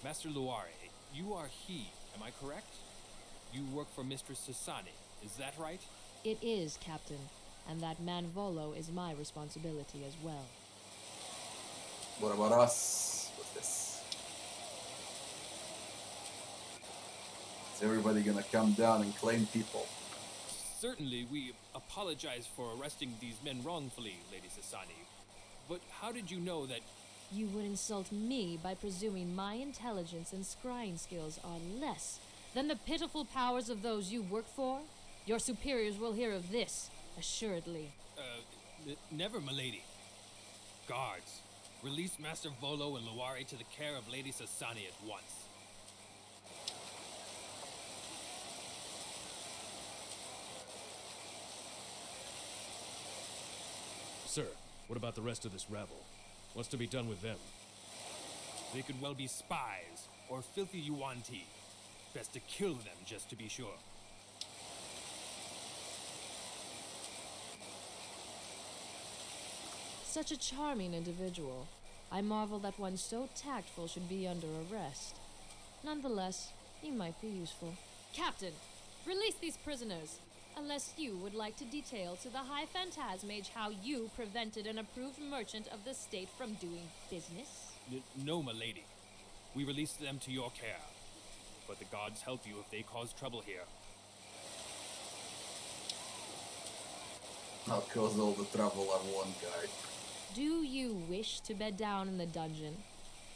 Master Luare, you are he, am I correct? You work for Mistress Sasani, is that right? It is, Captain, and that man Volo is my responsibility as well. What about us? What's this? Is everybody gonna come down and claim people? Certainly, we apologize for arresting these men wrongfully, Lady Sasani. But how did you know that... You would insult me by presuming my intelligence and scrying skills are less than the pitiful powers of those you work for? Your superiors will hear of this, assuredly. Never, milady. Guards, release Master Volo and Luare to the care of Lady Sasani at once. Sir, what about the rest of this rabble? What's to be done with them? They could well be spies, or filthy Yuan-Ti. Best to kill them, just to be sure. Such a charming individual. I marvel that one so tactful should be under arrest. Nonetheless, he might be useful. Captain, release these prisoners. Unless you would like to detail to the High Phantasmage how you prevented an approved merchant of the state from doing business? No, milady. We released them to your care. But the gods help you if they cause trouble here. I'll cause all the trouble I want, guy. Do you wish to bed down in the dungeon?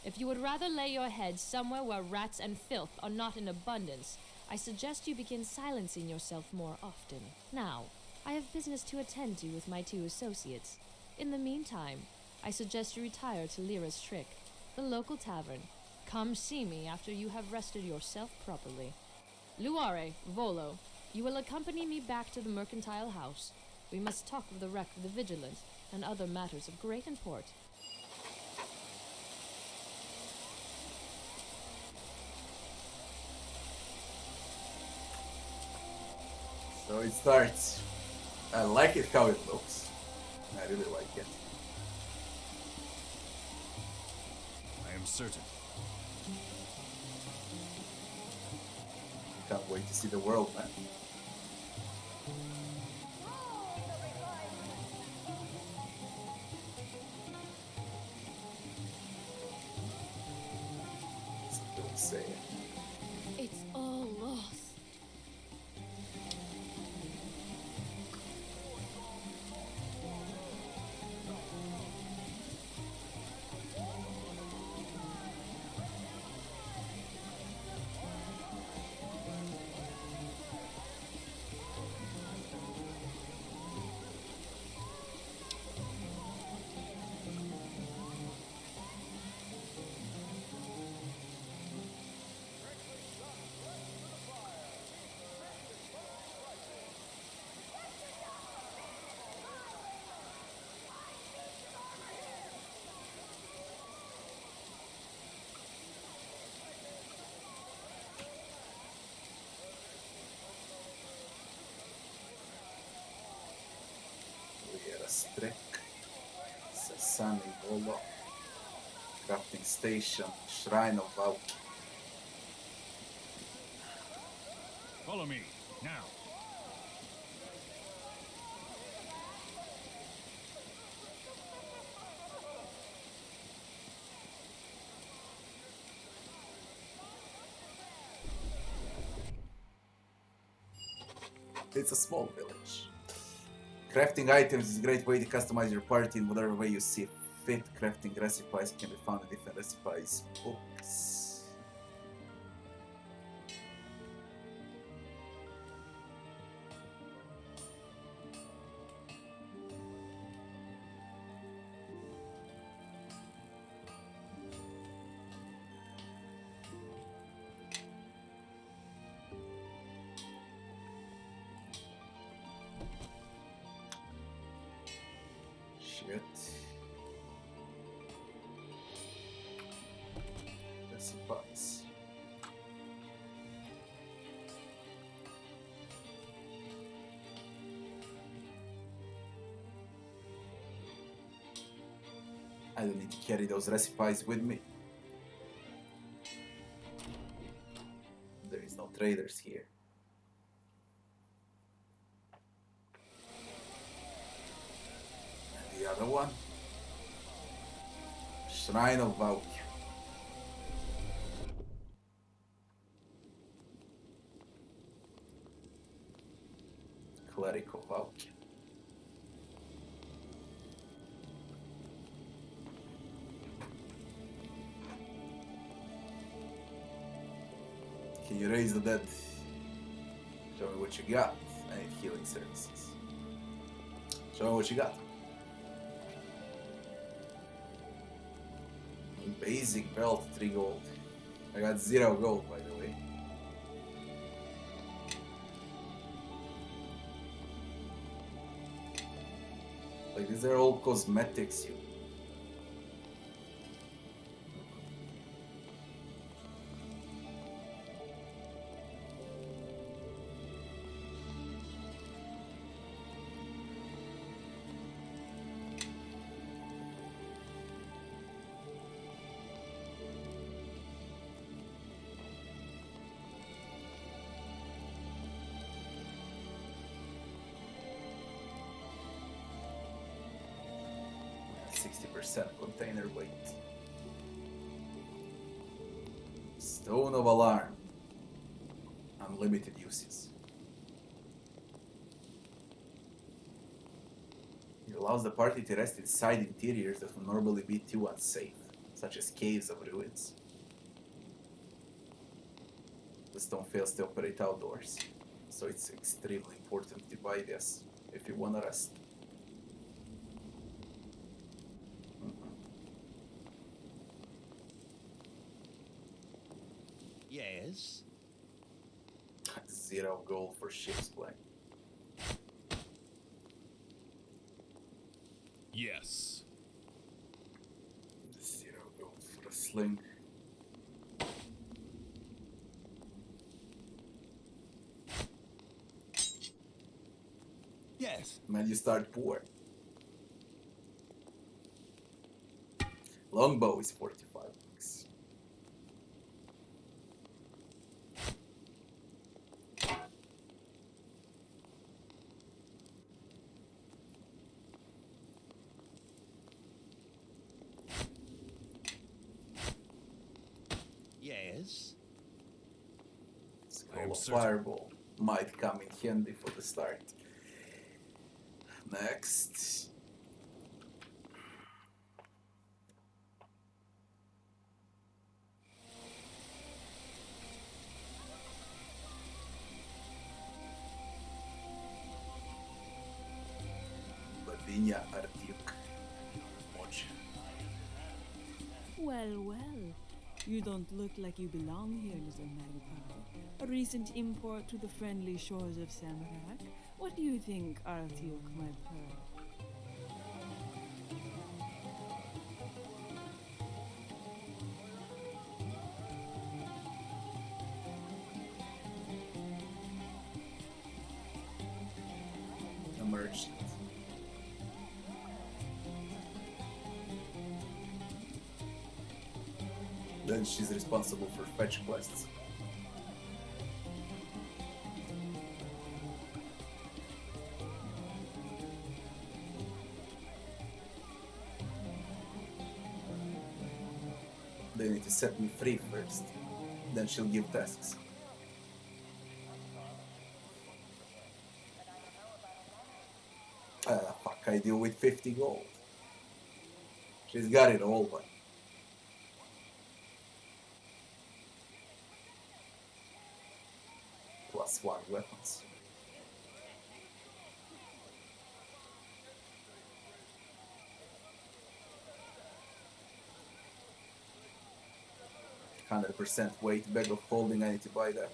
If you would rather lay your head somewhere where rats and filth are not in abundance, I suggest you begin silencing yourself more often. Now, I have business to attend to with my two associates. In the meantime, I suggest you retire to Lyra's Trick, the local tavern. Come see me after you have rested yourself properly. Luare, Volo, you will accompany me back to the mercantile house. We must talk of the wreck of the Vigilant and other matters of great import. So it starts. I like it how it looks. I really like it. I am certain. Can't wait to see the world, man. Don't say it. It's all lost. Strick, Sasani Volo, Crafting Station, Shrine of Valk. Follow me, now. It's a small village. Crafting items is a great way to customize your party in whatever way you see fit. Crafting recipes can be found in different recipes books. Shit. Recipes. I don't need to carry those recipes with me. There is no traders here. And the other one? Shrine of Valk. Cleric of Valk. Can you raise the dead? Show me what you got. I need healing services. Show me what you got. Basic belt, 3 gold. I got 0 gold, by the way. Like, these are all cosmetics, you. Container weight. Stone of Alarm. Unlimited uses. It allows the party to rest inside interiors that would normally be too unsafe, such as caves of ruins. The stone fails to operate outdoors, so it's extremely important to buy this if you want to rest. Yes? 0 gold for ship's plane. Yes. 0 gold for a sling. Yes. Man, you start poor. Longbow is 45 bucks. Yes? Scroll of Fireball might come in handy for the start. Next. Lavinia Artyuk. Watch. Well, well. You don't look like you belong here, little magpie. A recent import to the friendly shores of Samarak. What do you think, Artyuk, my pearl? Emerged. then she's responsible for fetch quests. They need to set me free first, then she'll give tasks. Fuck, I deal with 50 gold. She's got it all, but... +1 weapons. %, weight, bag of holding, I need to buy that.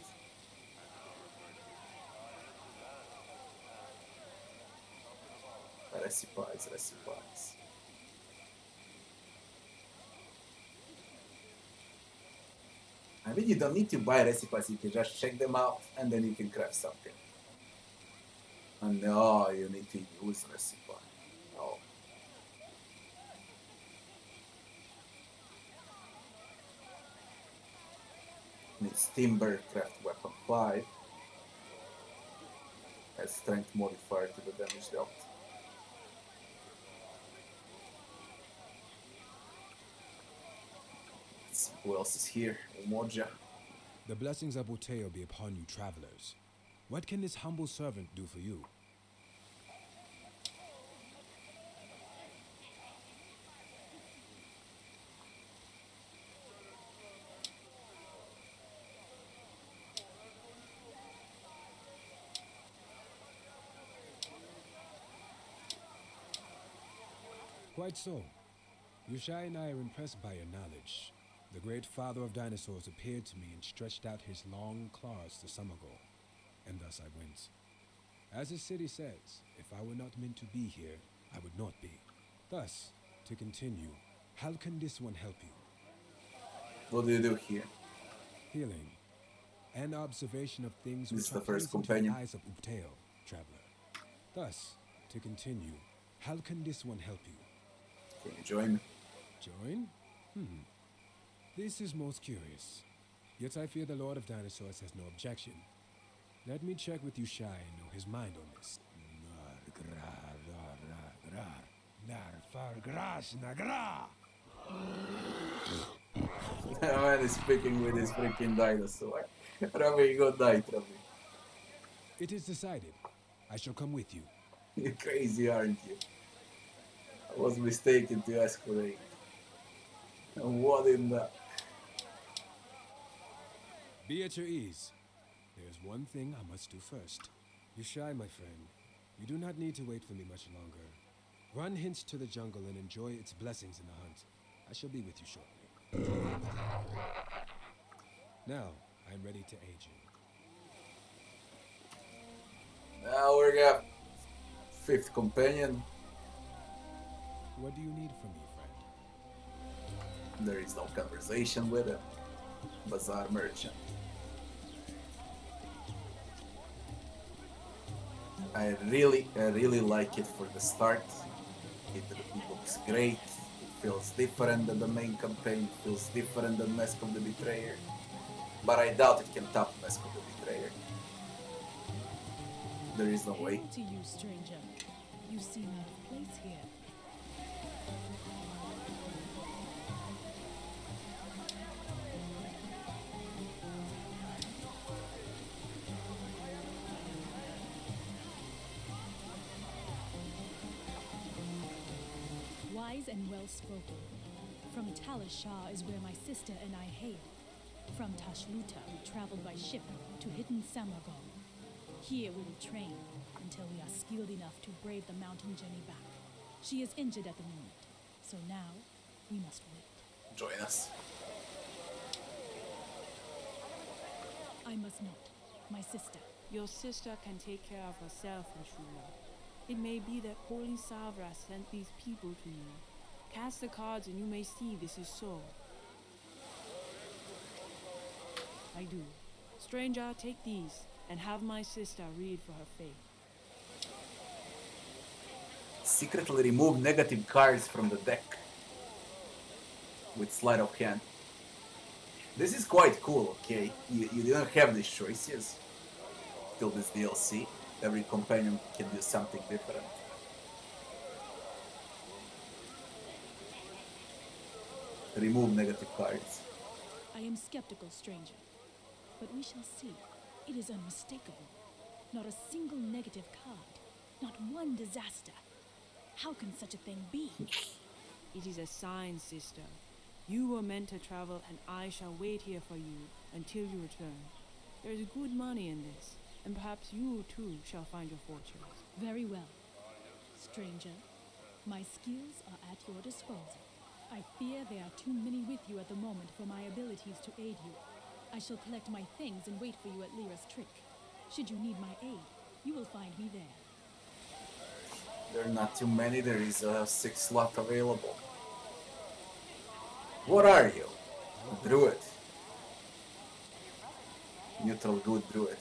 Recipes. I mean, you don't need to buy recipes, you can just check them out and then you can craft something. And no, you need to use recipe. Oh. Needs timber, craft weapon 5. Has strength modifier to the damage dealt. Let's see who else is here. Umoja. The blessings of Uteo be upon you, travelers. What can this humble servant do for you? Quite so. Yushai and I are impressed by your knowledge. The great father of dinosaurs appeared to me and stretched out his long claws to Samago, and thus I went. As the city says, if I were not meant to be here, I would not be. Thus, to continue, how can this one help you? What do you do here? Healing. An observation of things This which is the are first pleasing to the companion. eyes of Uteo, traveler. Thus, to continue, how can this one help you? Can you join me? Join? This is most curious. Yet I fear the Lord of Dinosaurs has no objection. Let me check with Yushai and know his mind on this. That man is speaking with his freaking dinosaur. Rami, go die, Rami. It is decided. I shall come with you. You're crazy, aren't you? I was mistaken to ask for aid. And what in the... Be at your ease. There's one thing I must do first. Yushai, my friend, you do not need to wait for me much longer. Run hence to the jungle and enjoy its blessings in the hunt. I shall be with you shortly. Now, I'm ready to aid you. Now we got 5th companion. What do you need from me, friend? There is no conversation with him. Bazaar merchant. I really like it for the start. It looks great. It feels different than the main campaign. It feels different than Mask of the Betrayer. But I doubt it can top Mask of the Betrayer. There is no way. Hail to you, stranger. You seem out of place here. Wise and well spoken. From Talishar is where my sister and I hail. From Tashluta, we traveled by ship to hidden Samargol. Here we will train until we are skilled enough to brave the mountain journey back. She is injured at the moment, so now we must wait. Join us. I must not. My sister. Your sister can take care of herself, Ashura. It may be that Holy Savra sent these people to you. Cast the cards and you may see this is so. I do. Stranger, take these and have my sister read for her faith. Secretly remove negative cards from the deck with sleight of hand. This is quite cool, okay? You didn't have these choices till this DLC. Every companion can do something different. Remove negative cards. I am skeptical, stranger. But we shall see. It is unmistakable. Not a single negative card. Not one disaster. How can such a thing be? It is a sign, sister. You were meant to travel, and I shall wait here for you until you return. There is good money in this, and perhaps you too shall find your fortunes. Very well. Stranger, my skills are at your disposal. I fear there are too many with you at the moment for my abilities to aid you. I shall collect my things and wait for you at Lyra's trick. Should you need my aid, you will find me there. There are not too many, there is a 6 slot available. What are you? A druid. Neutral good druid.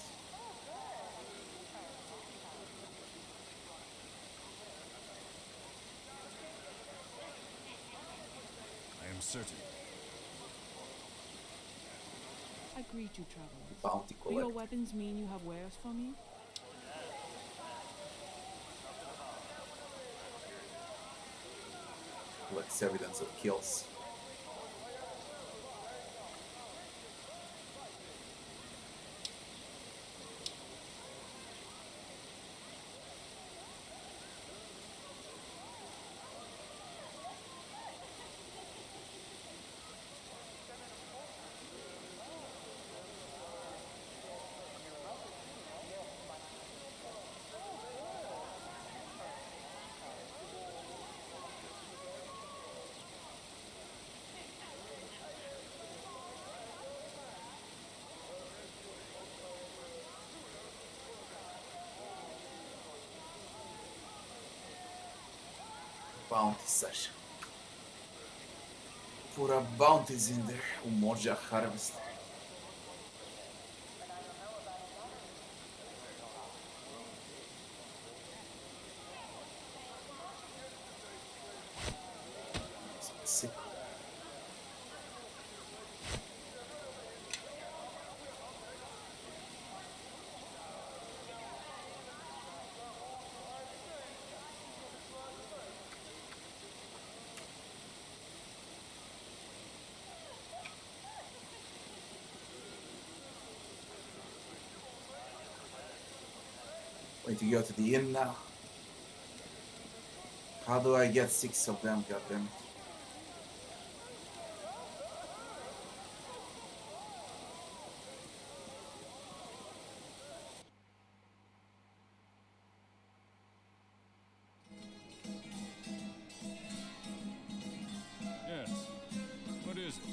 I am certain. I greet you, traveler. Bounty Do your collector. weapons mean you have wares for me? Collects evidence of kills. Bounty session. Put up bounties in there. Umoja harvest. Sick. Wait to go to the inn now. How do I get 6 of them, goddammit? Yes. What is it?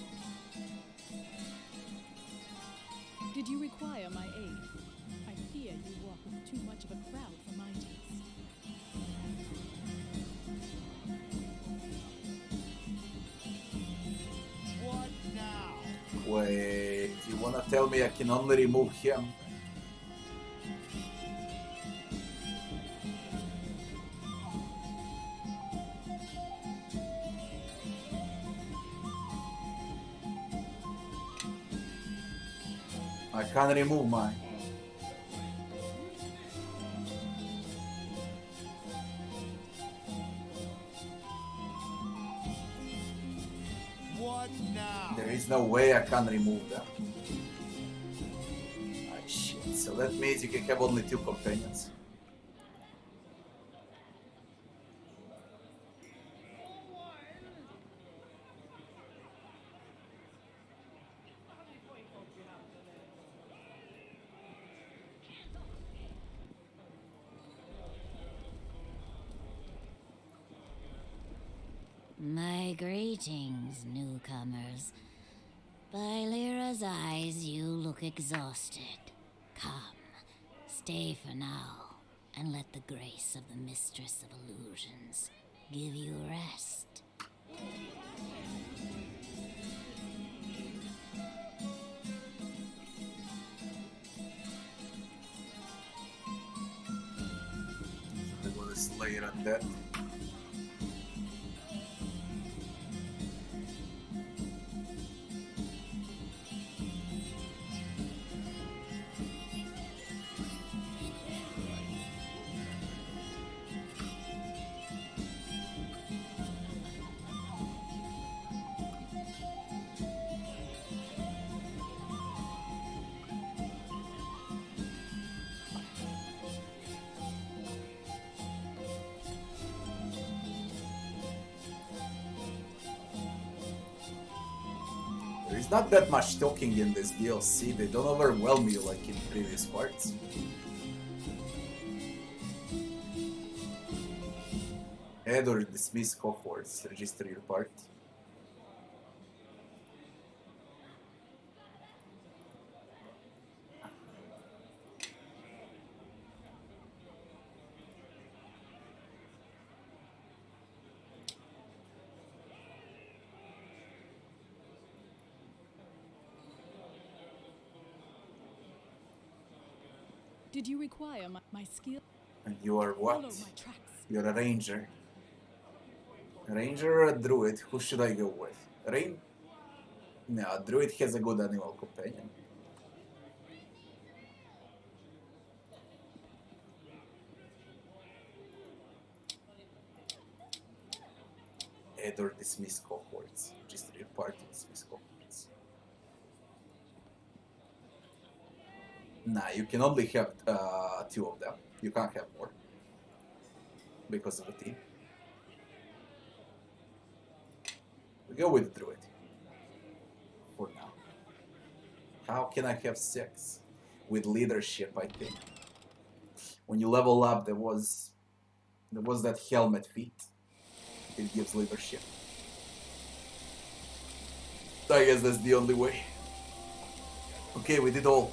Did you require my aid? I fear you walk with too much of a crowd for my taste. What now? Wait, you wanna tell me I can only remove him? I can't remove mine. What now? There is no way I can remove them. Ah, shit. So that means you can have only 2 companions. My greetings, newcomers. By Lyra's eyes, you look exhausted. Come, stay for now, and let the grace of the Mistress of Illusions give you rest. The one is layer on that. There's not that much talking in this DLC, they don't overwhelm you like in previous parts. Add or dismiss cohorts, register your party. Did you require my skill? And you are what? Follow my tracks. You're a ranger. A ranger or a druid? Who should I go with? No, a druid has a good animal companion. Add or dismiss cohorts. Just your party dismiss cohorts. Nah, you can only have 2 of them. You can't have more. Because of the team. We go with the druid. For now. How can I have 6? With leadership, I think. When you level up, there was that helmet feat. It gives leadership. I guess that's the only way. Okay, we did all.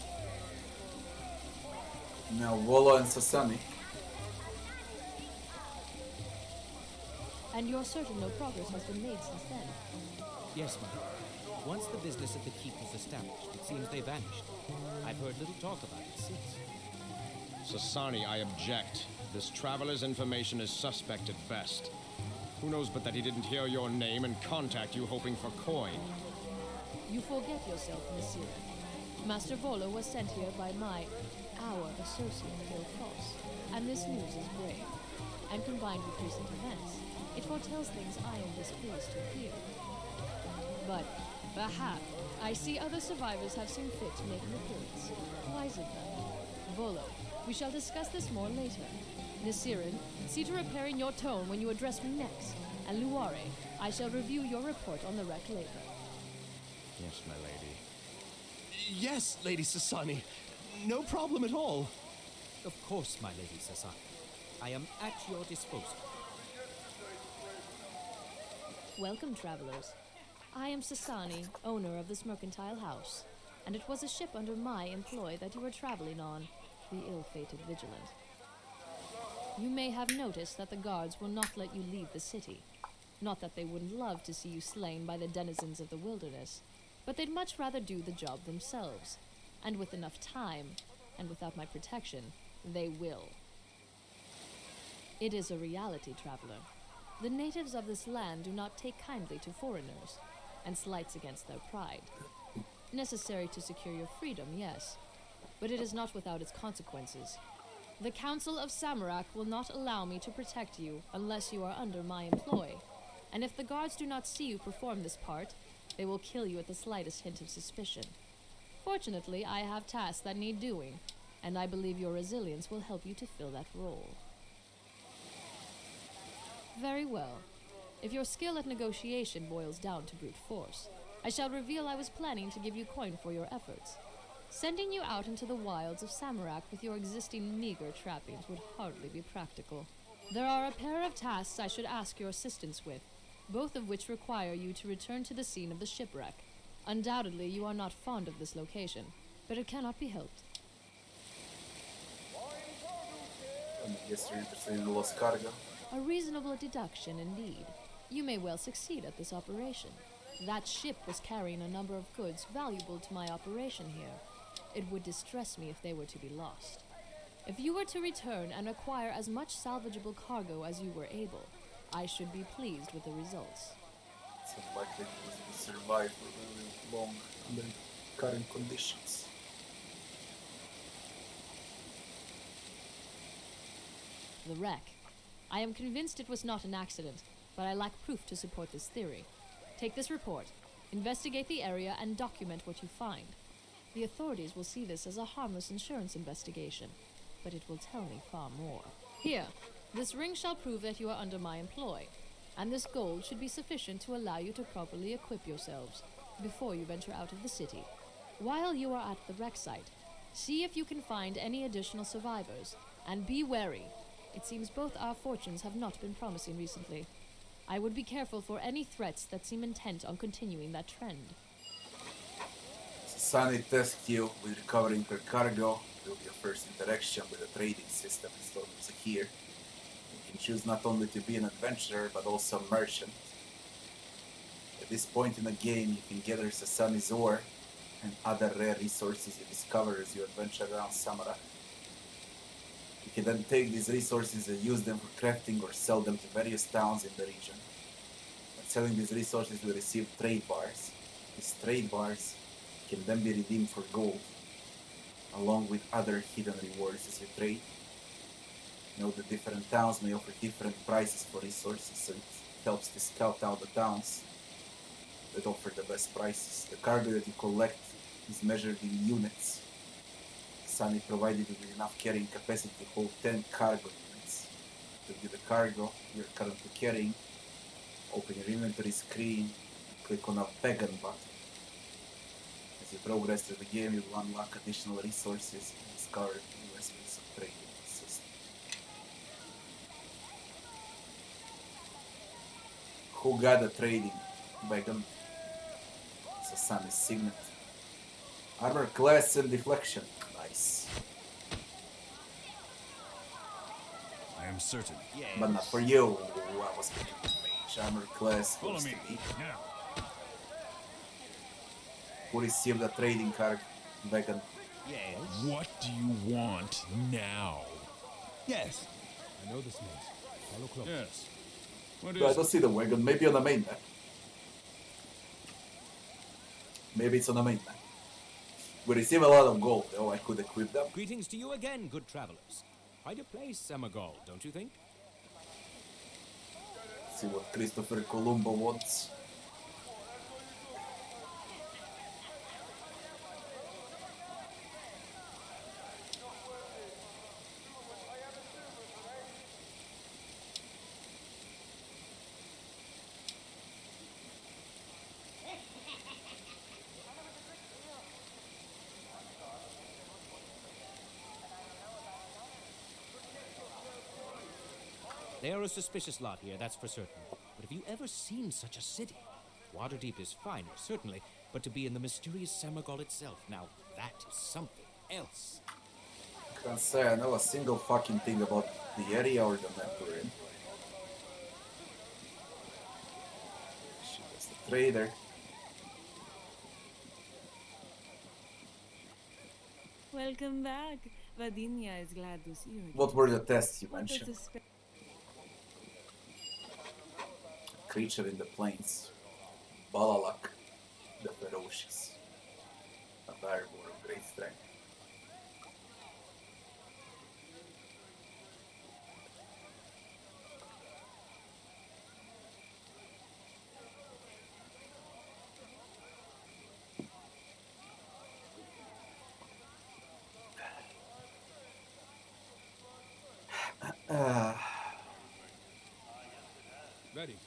Now Volo and Sasani. And you're certain no progress has been made since then? Yes, my lord. Once the business of the keep was established, it seems they vanished. I've heard little talk about it since. Sasani, I object. This traveler's information is suspect at best. Who knows but that he didn't hear your name and contact you hoping for coin? You forget yourself, Monsieur. Master Volo was sent here by our associate, Foss, and this news is grave. And combined with recent events, it foretells things I am displeased to hear. But, perhaps, I see other survivors have seen fit to make an appearance. Wise of them. Volo, we shall discuss this more later. Nisirin, see to repairing your tone when you address me next. And Luare, I shall review your report on the wreck later. Yes, my lady. Yes, Lady Sasani. No problem at all. Of course, my Lady Sasani. I am at your disposal. Welcome, travelers. I am Sasani, owner of this mercantile house, and it was a ship under my employ that you were traveling on, the ill-fated Vigilant. You may have noticed that the guards will not let you leave the city. Not that they wouldn't love to see you slain by the denizens of the wilderness, but they'd much rather do the job themselves. And with enough time, and without my protection, they will. It is a reality, traveler. The natives of this land do not take kindly to foreigners, and slights against their pride. Necessary to secure your freedom, yes, but it is not without its consequences. The Council of Samarak will not allow me to protect you unless you are under my employ, and if the guards do not see you perform this part, they will kill you at the slightest hint of suspicion. Fortunately, I have tasks that need doing, and I believe your resilience will help you to fill that role. Very well. If your skill at negotiation boils down to brute force, I shall reveal I was planning to give you coin for your efforts. Sending you out into the wilds of Samarak with your existing meager trappings would hardly be practical. There are a pair of tasks I should ask your assistance with, both of which require you to return to the scene of the shipwreck. Undoubtedly, you are not fond of this location, but it cannot be helped. I guess you're interested in the lost cargo. A reasonable deduction indeed. You may well succeed at this operation. That ship was carrying a number of goods valuable to my operation here. It would distress me if they were to be lost. If you were to return and acquire as much salvageable cargo as you were able, I should be pleased with the results. It's unlikely to survive for very long under current conditions. The wreck. I am convinced it was not an accident, but I lack proof to support this theory. Take this report, investigate the area, and document what you find. The authorities will see this as a harmless insurance investigation, but it will tell me far more. Here, this ring shall prove that you are under my employ, and this gold should be sufficient to allow you to properly equip yourselves. before you venture out of the city. While you are at the wreck site, see if you can find any additional survivors, and be wary. It seems both our fortunes have not been promising recently. I would be careful for any threats that seem intent on continuing that trend. Sunny tests you with recovering her cargo. It will be your first interaction with the trading system installed in Zehir. You can choose not only to be an adventurer, but also a merchant. At this point in the game, you can gather Sasani's ore and other rare resources you discover as you adventure around Samara. You can then take these resources and use them for crafting or sell them to various towns in the region. When selling these resources, you will receive trade bars. These trade bars can then be redeemed for gold, along with other hidden rewards as you trade. Note that different towns may offer different prices for resources, so it helps to scout out the towns that offer the best prices. The cargo that you collect is measured in units. Sunny provided you with enough carrying capacity to hold 10 cargo units. To view the cargo you're currently carrying, open your inventory screen and click on a Daeghun button. As you progress through the game, you will unlock additional resources and discover new aspects of trading in the system. Who got the trading? Daeghun. It's a Sunny's signet. Armor class and deflection. Nice. I am certain. Yes. But not for you. I was picking the mage. Armor class Follow goes me to me. now. Who received the trading card? Daeghun. Yes. What do you want now? Yes. I know this maze. Follow close. Yes. What I is don't see the wagon. Maybe on the main map. Maybe it's on the main map. We receive a lot of gold, though. I could equip them. Greetings to you again, good travelers. Quite a place, Samagal, don't you think? See what Christopher Columbo wants. They are a suspicious lot here, that's for certain. But have you ever seen such a city? Waterdeep is fine, certainly, but to be in the mysterious Samagal itself, now that is something else. Can't say I know a single fucking thing about the area or the map we're in. She was the trader. Welcome back. Vadinia is glad to see you again. What were the tests you What does mentioned? the Creature in the plains. Balalak, the ferocious. A direwolf of great strength. Ready.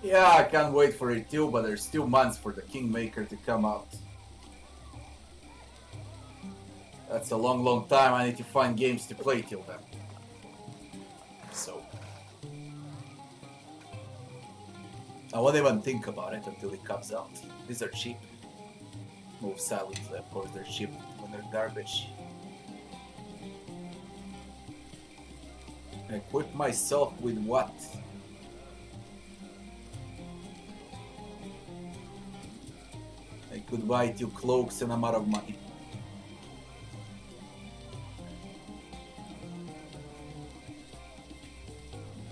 Yeah, I can't wait for it too, but there's 2 months for the Kingmaker to come out. That's a long, long time. I need to find games to play till then. So I won't even think about it until it comes out. These are cheap. Move silently, of course they're cheap when they're garbage. Equip myself with what? I could buy 2 cloaks and I'm out of money.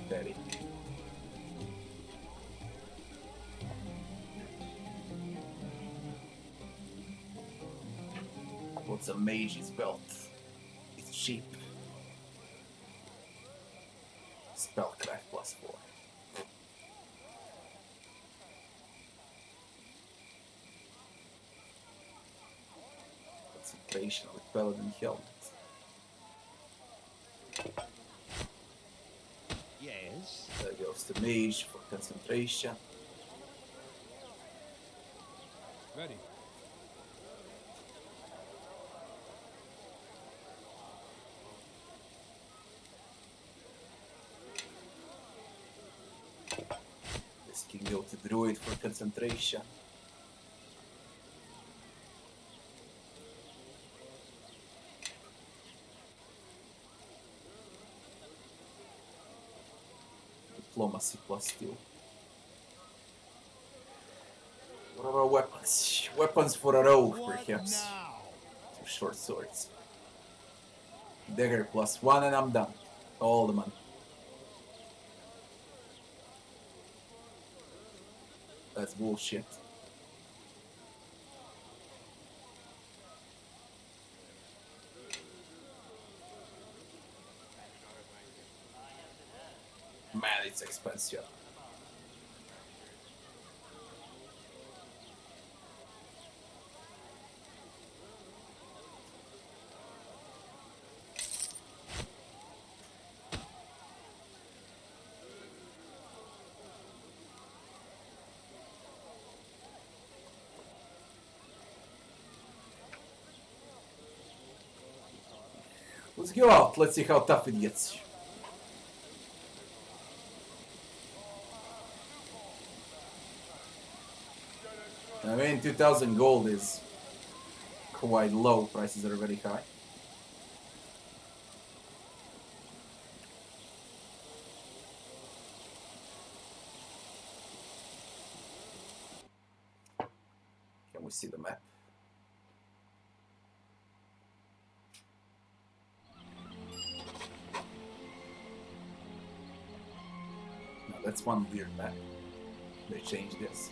Daddy. What's a mage's belt? It's cheap. Spellcraft +4. What's a concentration with paladin helmet. Yes. There goes the mage for concentration. Ready. This can go to druid for concentration. Diplomacy plus skill. What about weapons? Weapons for a rogue, perhaps. 2 short swords. Dagger plus 1 and I'm done. All the money. That's bullshit. Man, it's expensive. Let's go out. Let's see how tough it gets. I mean, 2,000 gold is quite low. Prices are very high. Can we see the map? No, that's one weird map. They changed this.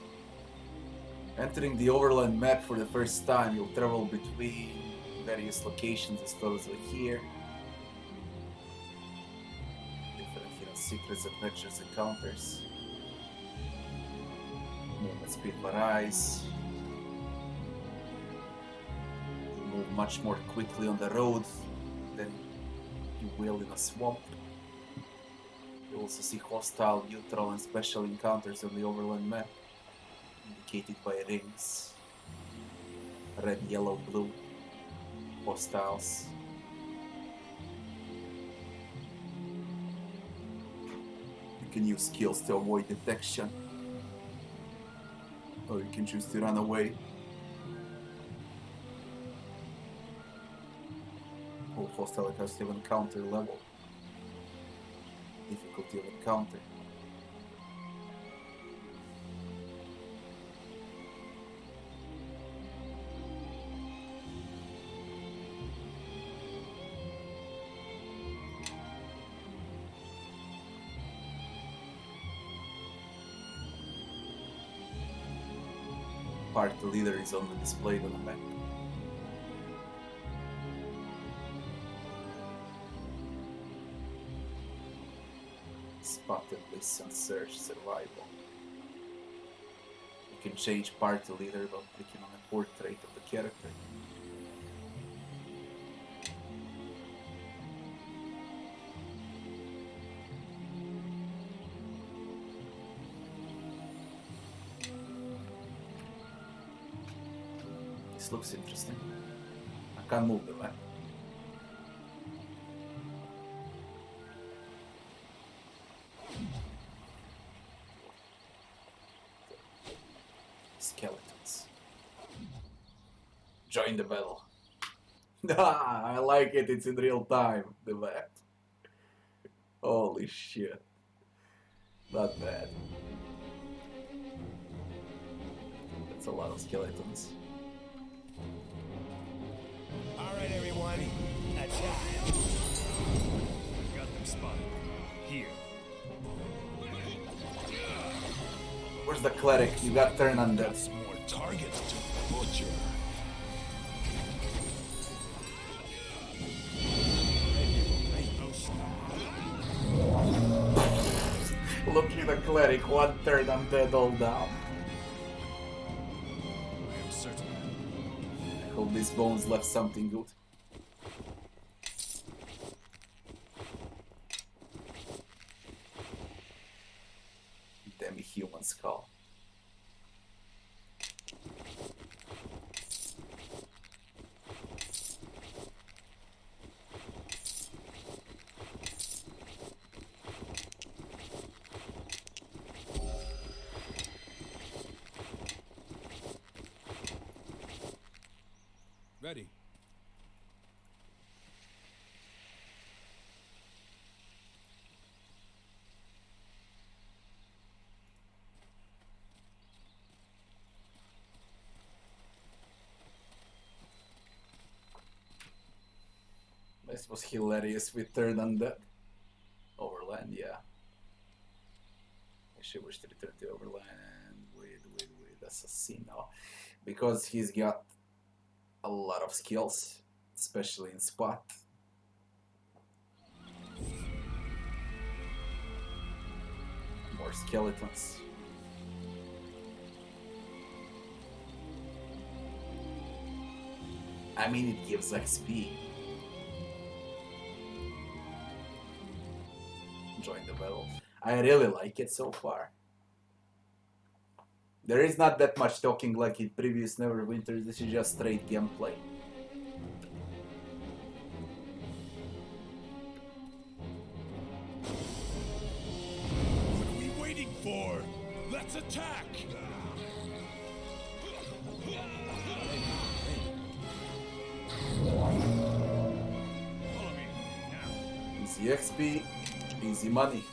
Entering the overland map for the first time, you'll travel between various locations as well as here. Different hidden secrets, adventures, encounters. Movement speed varies. You move much more quickly on the road than you will in a swamp. You also see hostile, neutral, and special encounters on the overland map, indicated by rings. Red, yellow, blue. Hostiles. You can use skills to avoid detection. Or you can choose to run away. All hostile encounters have encounter level. Difficulty of encounter. Party leader is only displayed on the map. Spotted, listen, search, survival. You can change party leader by clicking on a portrait of the character. This looks interesting. I can't move the map. Skeletons. Join the battle. I like it, it's in real time, the map. Holy shit. Not bad. That's a lot of skeletons. Alright, everyone. Attack. Got them spotted. Here. Where's the cleric? You got turned on that. Some more targets to butcher. Look at the cleric, 1/3 undead all down. I am certain. Hope these bones left something good. Demi-human skull. Ready. This was hilarious with third undead. Overland, yeah. I should wish to return to Overland with Assassino. Because he's got a lot of skills, especially in spot. More skeletons. I mean, it gives XP. Join the battle. I really like it so far. There is not that much talking like in previous Neverwinter. This is just straight gameplay. What are we waiting for? Let's attack! Easy XP, easy money.